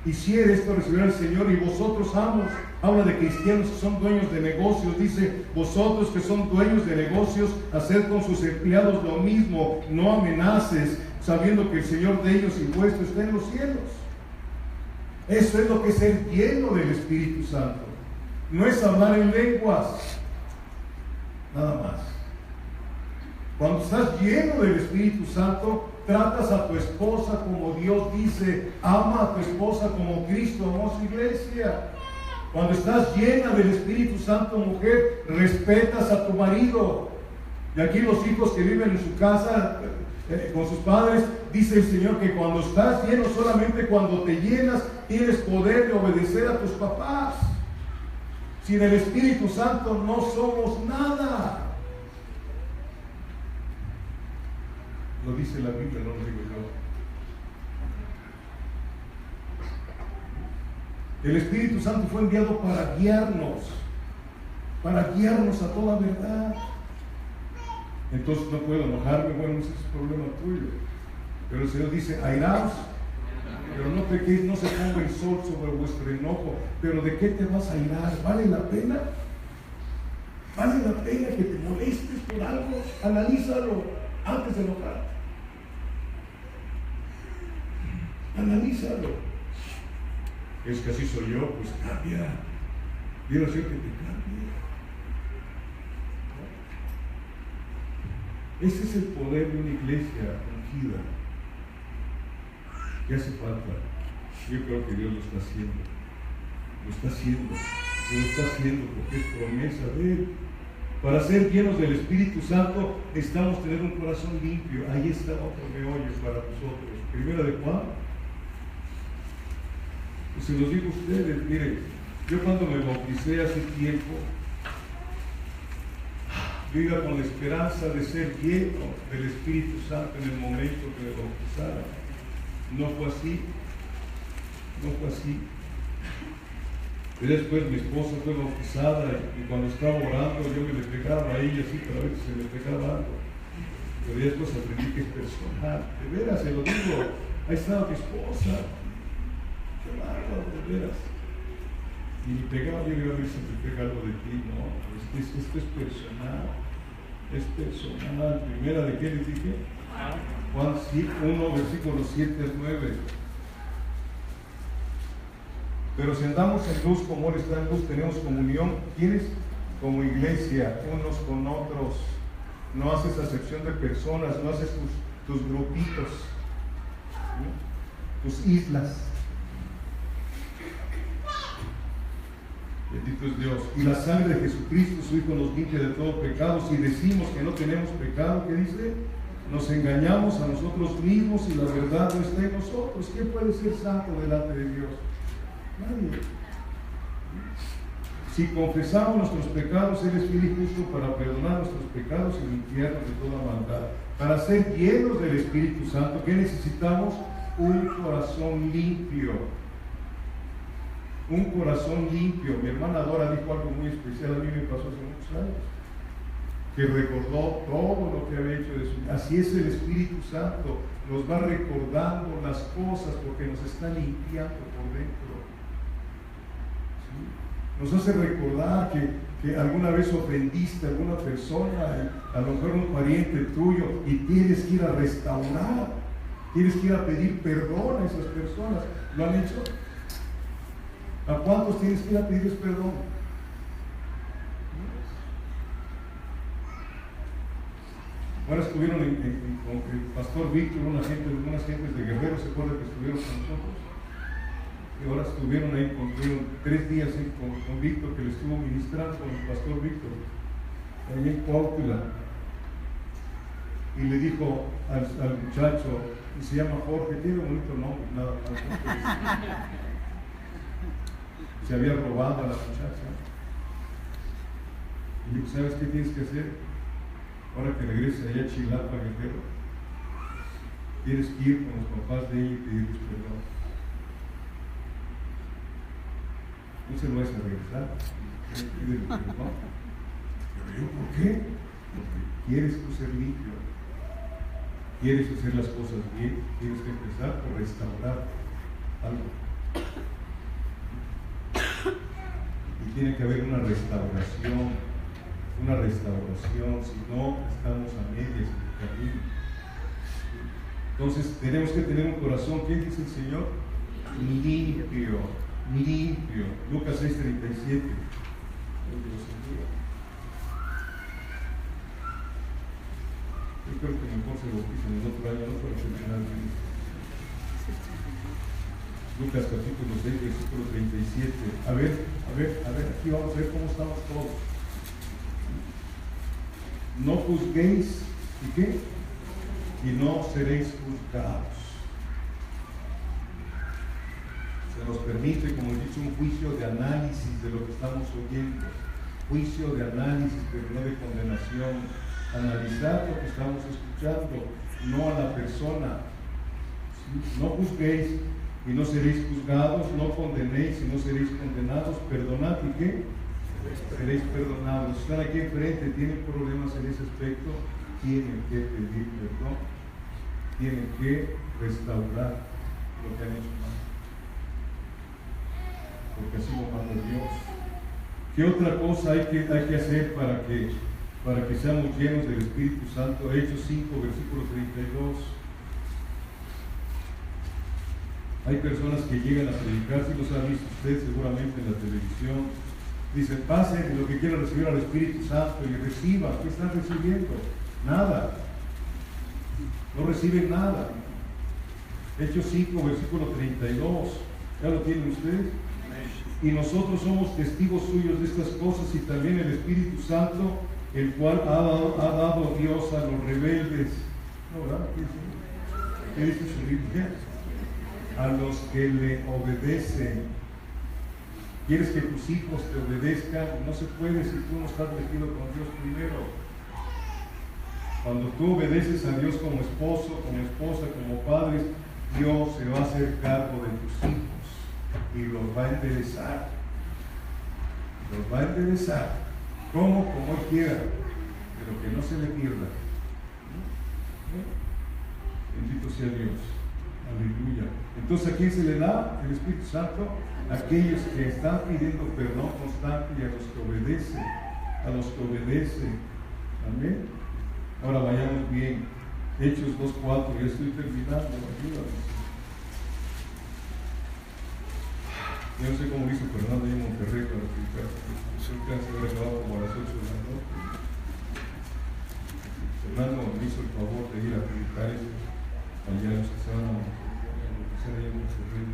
hiciere, esto recibirá el Señor. Y vosotros, amos, habla de cristianos que son dueños de negocios, dice, vosotros que son dueños de negocios, haced con sus empleados lo mismo, no amenaces, sabiendo que el Señor de ellos y vuestro está en los cielos. Eso es lo que es ser lleno del Espíritu Santo. No es hablar en lenguas, nada más. Cuando estás lleno del Espíritu Santo, tratas a tu esposa como Dios dice, ama a tu esposa como Cristo amó a su iglesia. Cuando estás llena del Espíritu Santo, mujer, respetas a tu marido. Y aquí los hijos que viven en su casa con sus padres, dice el Señor que cuando estás lleno, solamente cuando te llenas, tienes poder de obedecer a tus papás. Sin el Espíritu Santo no somos nada. Lo dice la Biblia, no lo digo yo. El Espíritu Santo fue enviado para guiarnos a toda verdad. Entonces no puedo enojarme, bueno, ese es problema tuyo. Pero el Señor dice, airaos, pero no pequéis, no se ponga el sol sobre vuestro enojo. Pero ¿de qué te vas a airar? ¿Vale la pena? ¿Vale la pena que te molestes por algo? Analízalo antes de enojarte. Analízalo. Es que así soy yo, pues cambia. Dile al Señor que te cambie. Ese es el poder de una iglesia ungida. ¿Qué hace falta? Yo creo que Dios lo está haciendo. Lo está haciendo. Lo está haciendo porque es promesa de Él. Para ser llenos del Espíritu Santo necesitamos tener un corazón limpio. Ahí está otro meollo para nosotros. Primera de Juan. Y se los digo a ustedes, miren, yo cuando me bauticé hace tiempo, yo iba con la esperanza de ser lleno del Espíritu Santo en el momento que me bautizara. No fue así. No fue así. Y después mi esposa fue bautizada y cuando estaba orando yo me le pegaba a ella así para ver si se le pegaba algo. Pero después aprendí que es personal. De veras, se lo digo. Ahí estaba mi esposa. Qué bárbaro, de veras. Y me pegaba, yo iba a ver si me pega algo de ti. No, esto es personal. Es personal. Primera de qué les dije? Juan 1, versículos 7 al 9. Pero si andamos en luz como Él está en luz, tenemos comunión. ¿Quiénes? Como iglesia, unos con otros. No haces acepción de personas, no haces tus grupitos, ¿no? Tus islas. Bendito es Dios. Y la sangre de Jesucristo, su Hijo, nos limpia de todo pecado. Si decimos que no tenemos pecado, ¿qué dice? Nos engañamos a nosotros mismos y la verdad no está en nosotros. ¿Quién puede ser santo delante de Dios? Nadie. Si confesamos nuestros pecados, Él es fiel y justo para perdonar nuestros pecados y limpiarnos de toda maldad. Para ser llenos del Espíritu Santo, ¿qué necesitamos? Un corazón limpio. Un corazón limpio. Mi hermana Dora dijo algo muy especial, a mí me pasó hace muchos años, que recordó todo lo que había hecho de su vida. Así es el Espíritu Santo, nos va recordando las cosas porque nos está limpiando por dentro. ¿Sí? nos hace recordar que alguna vez ofendiste a alguna persona, a lo mejor un pariente tuyo, y tienes que ir a restaurar, tienes que ir a pedir perdón a esas personas. ¿Lo han hecho? ¿A cuántos tienes que ir a pedirles perdón? Ahora estuvieron con el pastor Víctor, algunas gentes de Guerrero, ¿se acuerdan que estuvieron con nosotros? Y ahora estuvieron ahí, estuvieron 3 días con Víctor, que le estuvo ministrando con el pastor Víctor, ahí en Cuautla. Y le dijo al muchacho, y se llama Jorge, tiene un bonito nombre, nada más. Se había robado a la muchacha. Y le dijo, ¿sabes qué tienes que hacer? Ahora que regreses allá a Chilapa, Guerrero, tienes que ir con los papás de ella y pedirles perdón. No se lo vas a regresar, pídele perdón. Pero yo, ¿por qué? Porque quieres tú ser limpio, quieres hacer las cosas bien, tienes que empezar por restaurar algo. Y tiene que haber una restauración, si no estamos a medias en el camino. Entonces tenemos que tener un corazón, ¿qué dice el Señor? Limpio. Lucas 6:37. Yo creo que mejor se bautizan en otro año, no para terminar bien. Lucas capítulo 6, versículo 37. A ver, aquí vamos a ver cómo estamos todos. No juzguéis, ¿y qué? Y no seréis juzgados. Se nos permite, como he dicho, un juicio de análisis de lo que estamos oyendo. Juicio de análisis, pero no de condenación. Analizar lo que estamos escuchando, no a la persona. ¿Sí? No juzguéis y no seréis juzgados, no condenéis y no seréis condenados. Perdonad, ¿y qué? Seréis perdonados. Están aquí enfrente, tienen problemas en ese aspecto, tienen que pedir perdón, tienen que restaurar lo que han hecho mal, porque así lo manda Dios. ¿Qué otra cosa hay que hacer para que seamos llenos del Espíritu Santo? Hechos 5, versículo 32. Hay personas que llegan a predicar, si los ha visto usted seguramente en la televisión. Dicen, pasen lo que quieran recibir al Espíritu Santo y reciban. ¿Qué están recibiendo? Nada. No reciben nada. Hechos 5, versículo 32. ¿Ya lo tienen ustedes? Y nosotros somos testigos suyos de estas cosas, y también el Espíritu Santo, el cual ha dado Dios a los rebeldes. ¿No, verdad? ¿Qué dice su Biblia? A los que le obedecen. ¿Quieres que tus hijos te obedezcan? No se puede si tú no estás metido con Dios primero. Cuando tú obedeces a Dios como esposo, como esposa, como padres, Dios se va a hacer cargo de tus hijos y los va a enderezar. Los va a enderezar. ¿Cómo? Como Él quiera, pero que no se le pierda. Bendito sea Dios. Aleluya. Entonces, ¿a quién se le da el Espíritu Santo? A aquellos que están pidiendo perdón constante y a los que obedecen. A los que obedecen. Amén. Ahora vayamos bien. Hechos 2:4. Ya estoy terminando. Ayúdame. Yo no sé cómo hizo Fernando ahí en Monterrey para explicar. Yo creo que se habrá acabado como a las 8 de la noche. Fernando me hizo el favor de ir a predicar eso allá en Susana, allá en Monterrey.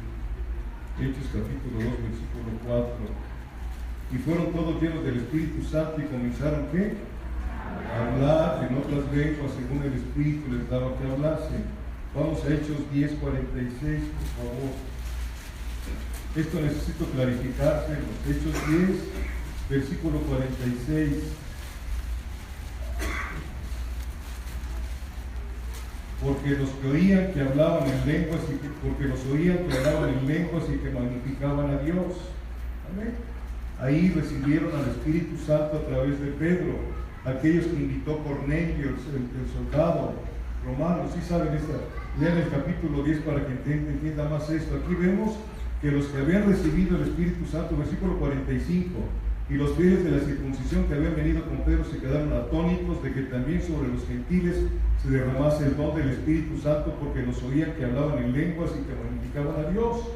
Hechos capítulo 2, versículo 4. Y fueron todos llenos del Espíritu Santo y comenzaron, ¿qué? A hablar en otras lenguas según el Espíritu les daba que hablasen. Vamos a Hechos 10:46, por favor. Esto necesito clarificarse. Hechos 10, versículo 46. Porque los que oían que hablaban en lenguas y que magnificaban a Dios. Amén. Ahí recibieron al Espíritu Santo a través de Pedro, aquellos que invitó Cornelio, el soldado romano. ¿Sí saben esta? Lean el capítulo 10 para que entienda más esto. Aquí vemos que los que habían recibido el Espíritu Santo, versículo 45, y los fieles de la circuncisión que habían venido con Pedro se quedaron atónitos de que también sobre los gentiles se derramase el don del Espíritu Santo, porque los oían que hablaban en lenguas y que magnificaban a Dios.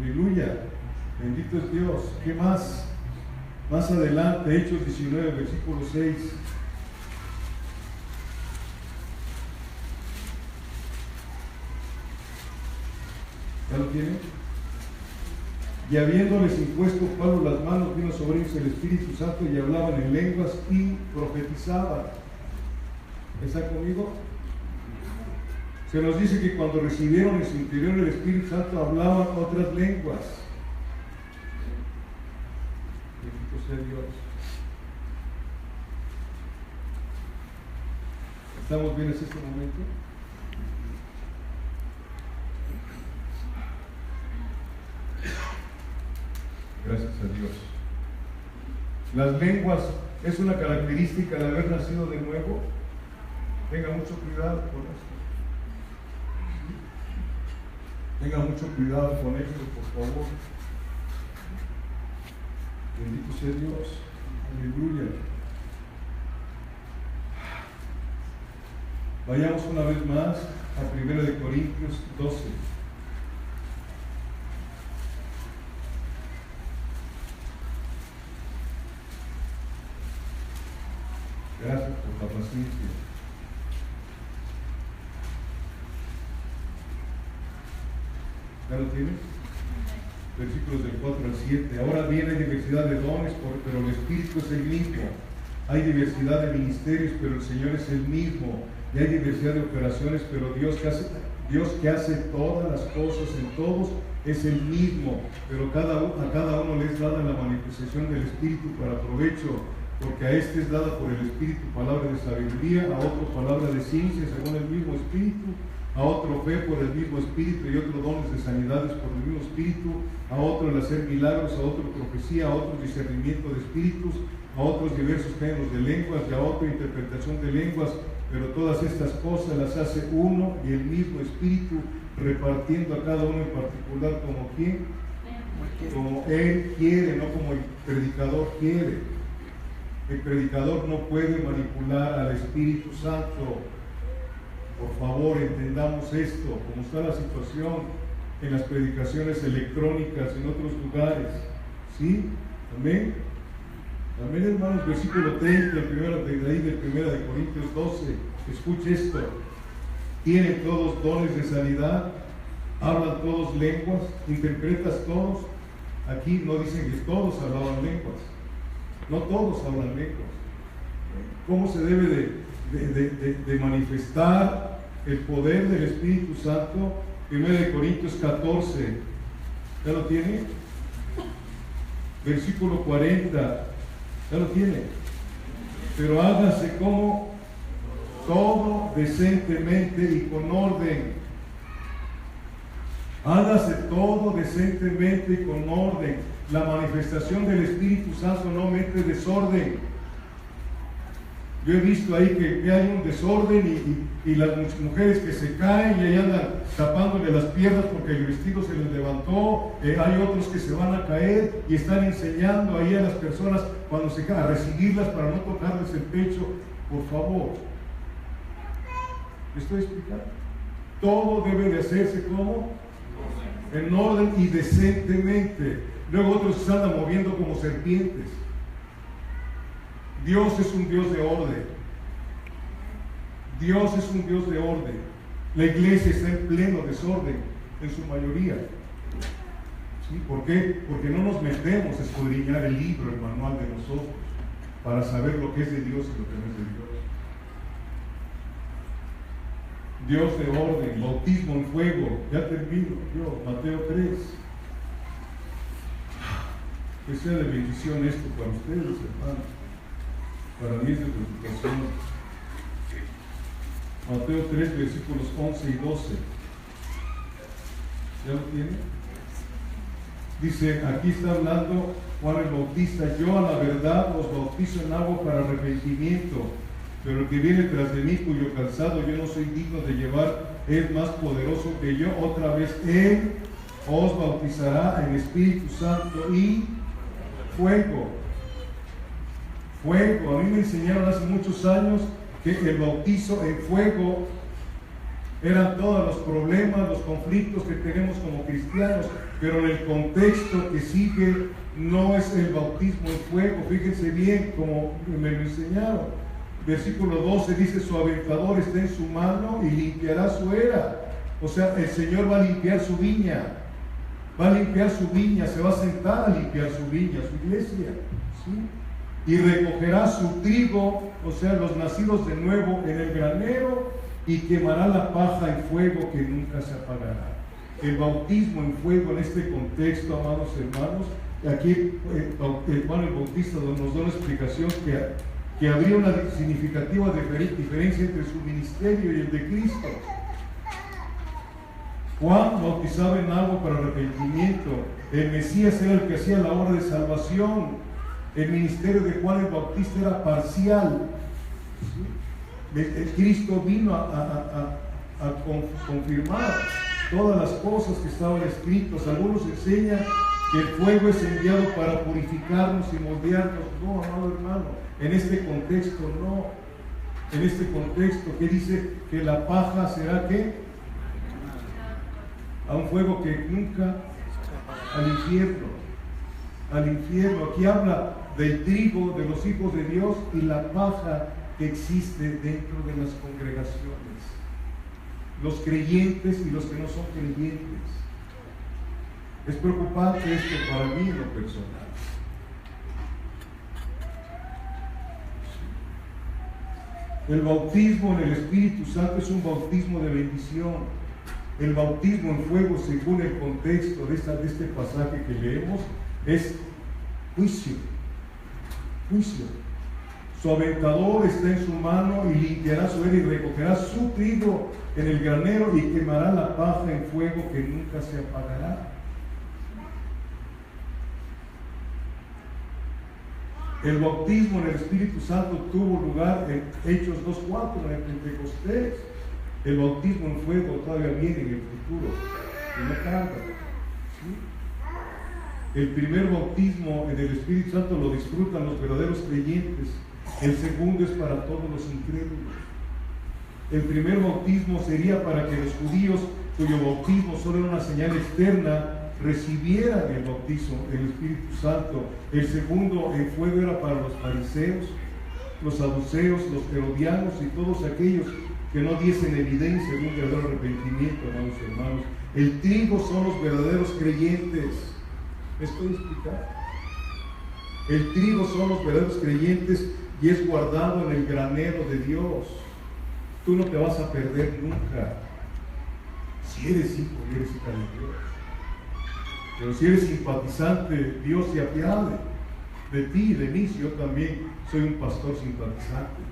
Aleluya, bendito es Dios. ¿Qué más? Más adelante, Hechos 19, versículo 6. ¿Ya lo tienen? Y habiéndoles impuesto Pablo las manos, vino sobre ellos el Espíritu Santo y hablaban en lenguas y profetizaban. ¿Está conmigo? Se nos dice que cuando recibieron en su interior el Espíritu Santo hablaban otras lenguas. Bendito sea Dios. ¿Estamos bien hasta este momento? Gracias a Dios. Las lenguas es una característica de haber nacido de nuevo. Tenga mucho cuidado con esto. Tenga mucho cuidado con esto, por favor. Bendito sea Dios. Aleluya. Vayamos una vez más a 1 Corintios 12. Gracias por la paciencia. ¿Ya lo tienes? Versículos del 4 al 7. Ahora bien, hay diversidad de dones, pero el Espíritu es el mismo. Hay diversidad de ministerios, pero el Señor es el mismo. Y hay diversidad de operaciones, pero Dios que hace todas las cosas en todos es el mismo. Pero a cada uno le es dada la manifestación del Espíritu para provecho. Porque a este es dada por el Espíritu palabra de sabiduría, a otro palabra de ciencia según el mismo Espíritu, a otro fe por el mismo Espíritu y otro dones de sanidades por el mismo Espíritu, a otro el hacer milagros, a otro profecía, a otro discernimiento de espíritus, a otros diversos géneros de lenguas y a otro interpretación de lenguas, pero todas estas cosas las hace uno y el mismo Espíritu, repartiendo a cada uno en particular como quien, como Él quiere, no como el predicador quiere. El predicador no puede manipular al Espíritu Santo. Por favor, entendamos esto, como está la situación en las predicaciones electrónicas en otros lugares. ¿Sí? Amén. Amén, hermanos. Versículo 30, de 1 Corintios 12. Escuche esto. Tienen todos dones de sanidad, hablan todos lenguas, interpretas todos. Aquí no dicen que todos hablaban lenguas. No todos hablan lenguas. ¿Cómo se debe de manifestar el poder del Espíritu Santo? 1 Corintios 14. ¿Ya lo tiene? Versículo 40. ¿Ya lo tiene? Pero hágase como todo decentemente y con orden. Hágase todo decentemente y con orden. La manifestación del Espíritu Santo no mete desorden. Yo he visto ahí que hay un desorden y las mujeres que se caen y ahí andan tapándole las piernas porque el vestido se les levantó. Hay otros que se van a caer y están enseñando ahí a las personas cuando se caen a recibirlas para no tocarles el pecho. Por favor, ¿me estoy explicando? Todo debe de hacerse como en orden y decentemente. Luego otros se andan moviendo como serpientes. Dios es un Dios de orden. Dios es un Dios de orden. La iglesia está en pleno desorden, en su mayoría. ¿Sí? ¿Por qué? Porque no nos metemos a escudriñar el libro, el manual de nosotros, para saber lo que es de Dios y lo que no es de Dios. Dios de orden, bautismo en fuego. Ya termino yo, Mateo 3. Que sea de bendición esto para ustedes, hermanos. Para mí es de preocupación. Mateo 3, versículos 11 y 12. ¿Ya lo tiene? Dice, aquí está hablando Juan el Bautista: yo a la verdad os bautizo en agua para arrepentimiento, pero el que viene tras de mí, cuyo calzado yo no soy digno de llevar, es más poderoso que yo. Otra vez, Él os bautizará en Espíritu Santo y fuego. Fuego. A mí me enseñaron hace muchos años que el bautizo en fuego eran todos los problemas, los conflictos que tenemos como cristianos, pero en el contexto que sigue no es el bautismo en fuego. Fíjense bien como me lo enseñaron. Versículo 12 dice: su aventador está en su mano y limpiará su era. O sea, el Señor va a limpiar su viña, va a limpiar su viña, se va a sentar a limpiar su viña, su iglesia, ¿sí? Y recogerá su trigo, o sea, los nacidos de nuevo, en el granero, y quemará la paja en fuego que nunca se apagará. El bautismo en fuego en este contexto, amados hermanos, aquí Juan el Bautista nos da una explicación que habría una significativa diferencia entre su ministerio y el de Cristo. Juan bautizaba en agua para arrepentimiento. El Mesías era el que hacía la obra de salvación. El ministerio de Juan el Bautista era parcial. ¿Sí? Cristo vino a confirmar todas las cosas que estaban escritas. Algunos enseñan que el fuego es enviado para purificarnos y moldearnos. No, amado hermano, en este contexto no. En este contexto, que dice que la paja será ¿qué? A un fuego que nunca, al infierno, al infierno. Aquí habla del trigo de los hijos de Dios y la paja que existe dentro de las congregaciones, los creyentes y los que no son creyentes. Es preocupante esto para mí en lo personal. El bautismo en el Espíritu Santo es un bautismo de bendición. El bautismo en fuego, según el contexto de este pasaje que leemos, es juicio. Juicio. Su aventador está en su mano y limpiará su era y recogerá su trigo en el granero y quemará la paja en fuego que nunca se apagará. El bautismo en el Espíritu Santo tuvo lugar en Hechos 2:4, en el Pentecostés. El bautismo en fuego todavía viene en el futuro, y no tarda. ¿Sí? El primer bautismo en el Espíritu Santo lo disfrutan los verdaderos creyentes. El segundo es para todos los incrédulos. El primer bautismo sería para que los judíos, cuyo bautismo solo era una señal externa, recibieran el bautismo del Espíritu Santo. El segundo en fuego era para los fariseos, los saduceos, los herodianos y todos aquellos que no diesen evidencia de un verdadero arrepentimiento, amados hermanos. El trigo son los verdaderos creyentes. ¿Me estoy explicando? El trigo son los verdaderos creyentes y es guardado en el granero de Dios. Tú no te vas a perder nunca si eres hijo y eres hija de Dios. Pero si eres simpatizante, Dios se apiade de ti y de mí. Si yo también soy un pastor simpatizante.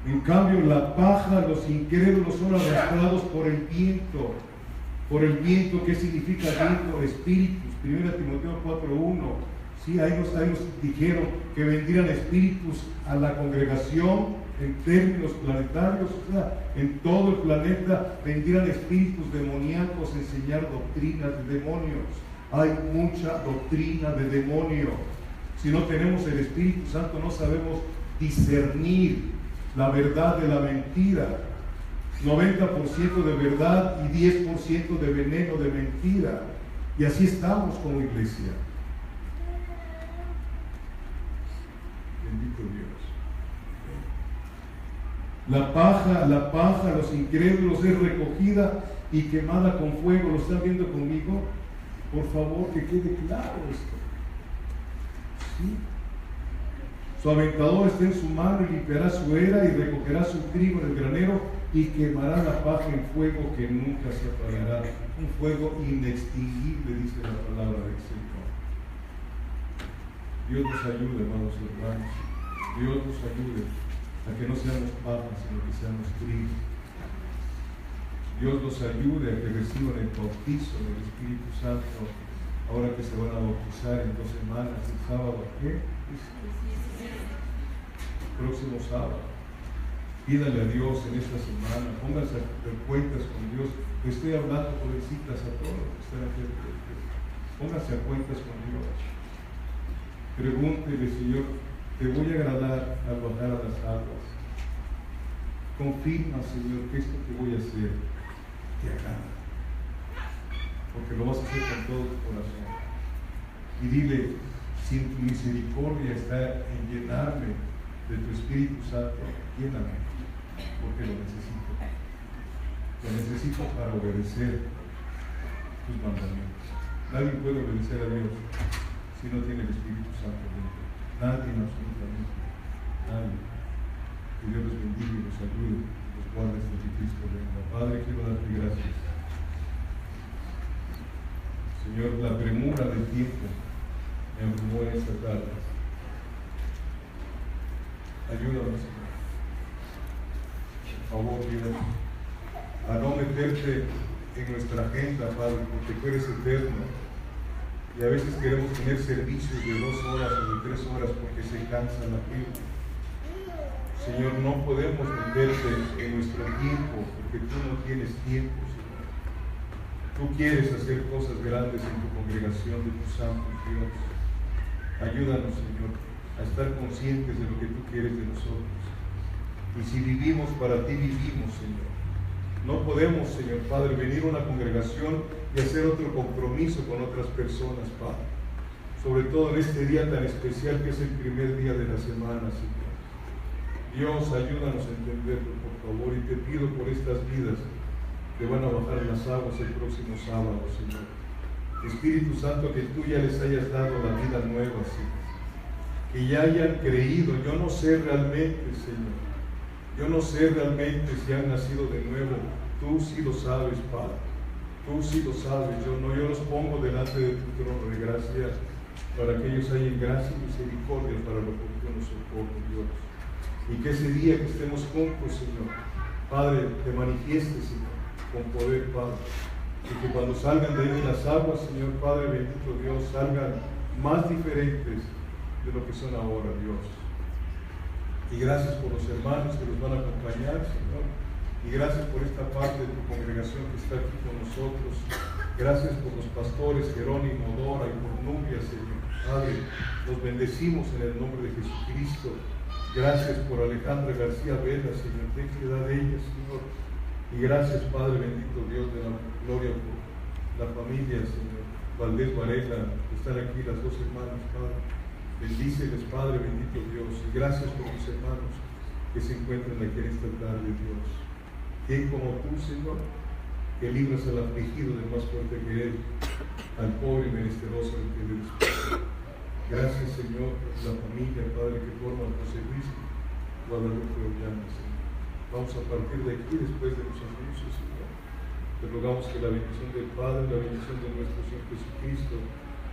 En cambio, la paja, los incrédulos son arrastrados por el viento. Por el viento, ¿qué significa viento? Espíritus. 1 Timoteo 4:1. Sí, ahí nos dijeron que vendrían espíritus a la congregación en términos planetarios. O sea, en todo el planeta vendrían espíritus demoníacos a enseñar doctrinas de demonios. Hay mucha doctrina de demonio. Si no tenemos el Espíritu Santo, no sabemos discernir la verdad de la mentira. 90% de verdad y 10% de veneno de mentira. Y así estamos como iglesia. Bendito Dios. La paja, los incrédulos es recogida y quemada con fuego. ¿Lo están viendo conmigo? Por favor, que quede claro esto. ¿Sí? Su aventador está en su mano y limpiará su era y recogerá su trigo en el granero y quemará la paja en fuego que nunca se apagará. Un fuego inextinguible, dice la palabra del Señor. Dios nos ayude, hermanos y hermanas. Dios nos ayude a que no seamos pajas, sino que seamos trigo. Dios nos ayude a que reciban el bautizo del Espíritu Santo ahora que se van a bautizar en 2 semanas, el sábado, ¿qué? Próximo sábado. Pídale a Dios en esta semana, póngase a hacer cuentas con Dios. Estoy hablando por citas a todos los que están aquí. Póngase a cuentas con Dios. Pregúntele, Señor, ¿te voy a agradar al bajar a las aguas? Confirma, Señor, que esto que voy a hacer te agrada. Porque lo vas a hacer con todo tu corazón. Y dile, si tu misericordia está en llenarme de tu Espíritu Santo, lléname, porque lo necesito. Lo necesito para obedecer tus mandamientos. Nadie puede obedecer a Dios si no tiene el Espíritu Santo dentro. Nadie, absolutamente. Nadie. Que Dios los bendiga y los ayude, los guarde hasta que Cristo venga. Padre, quiero darte gracias. Señor, la premura del tiempo me abrumó en esta tarde. Ayúdanos, Señor. Por favor, Dios, a no meterte en nuestra agenda, Padre, porque tú eres eterno. Y a veces queremos tener servicios de 2 horas o de 3 horas porque se cansa la gente. Señor, no podemos meterte en nuestro tiempo porque tú no tienes tiempo, Señor. Tú quieres hacer cosas grandes en tu congregación de tus santos, Dios. Ayúdanos, Señor, a estar conscientes de lo que tú quieres de nosotros. Y si vivimos para ti, vivimos, Señor. No podemos, Señor Padre, venir a una congregación y hacer otro compromiso con otras personas, Padre. Sobre todo en este día tan especial que es el primer día de la semana, Señor. Dios, ayúdanos a entenderlo, por favor, y te pido por estas vidas que van a bajar las aguas el próximo sábado, Señor. Espíritu Santo, que tú ya les hayas dado la vida nueva, Señor. Que ya hayan creído. Yo no sé realmente, Señor. Yo no sé realmente si han nacido de nuevo. Tú sí lo sabes, Padre. Tú sí lo sabes. Yo no. Yo los pongo delante de tu trono de gracia para que ellos hayan gracia y misericordia para lo oportuno socorro, Dios. Y que ese día que estemos juntos, Señor, Padre, te manifiestes, Señor, con poder, Padre. Y que cuando salgan de ahí de las aguas, Señor Padre bendito Dios, salgan más diferentes de lo que son ahora, Dios. Y gracias por los hermanos que nos van a acompañar, Señor. Y gracias por esta parte de tu congregación que está aquí con nosotros. Gracias por los pastores Jerónimo, Dora y por Nubia, Señor. Padre, los bendecimos en el nombre de Jesucristo. Gracias por Alejandra García Vela, Señor. Ten piedad de ella, Señor. Y gracias, Padre bendito Dios de la gloria, por la familia, Señor Valdés Varela, que están aquí las 2 hermanas, Padre. Bendíceles, Padre bendito Dios. Y gracias por mis hermanos que se encuentran aquí en esta tarde, Dios. ¿Quién como tú, Señor, que libras al afligido del más fuerte que él, al pobre y menesteroso del que eres? Gracias, Señor, por la familia, Padre, que forma José Luis Guadalupe Ollana, Señor. Vamos a partir de aquí después de los anuncios, Señor. Te rogamos que la bendición del Padre, la bendición de nuestro Señor Jesucristo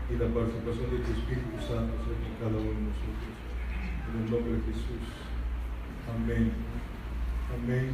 y la participación de tu Espíritu Santo sea con cada uno de nosotros. En el nombre de Jesús. Amén. Amén.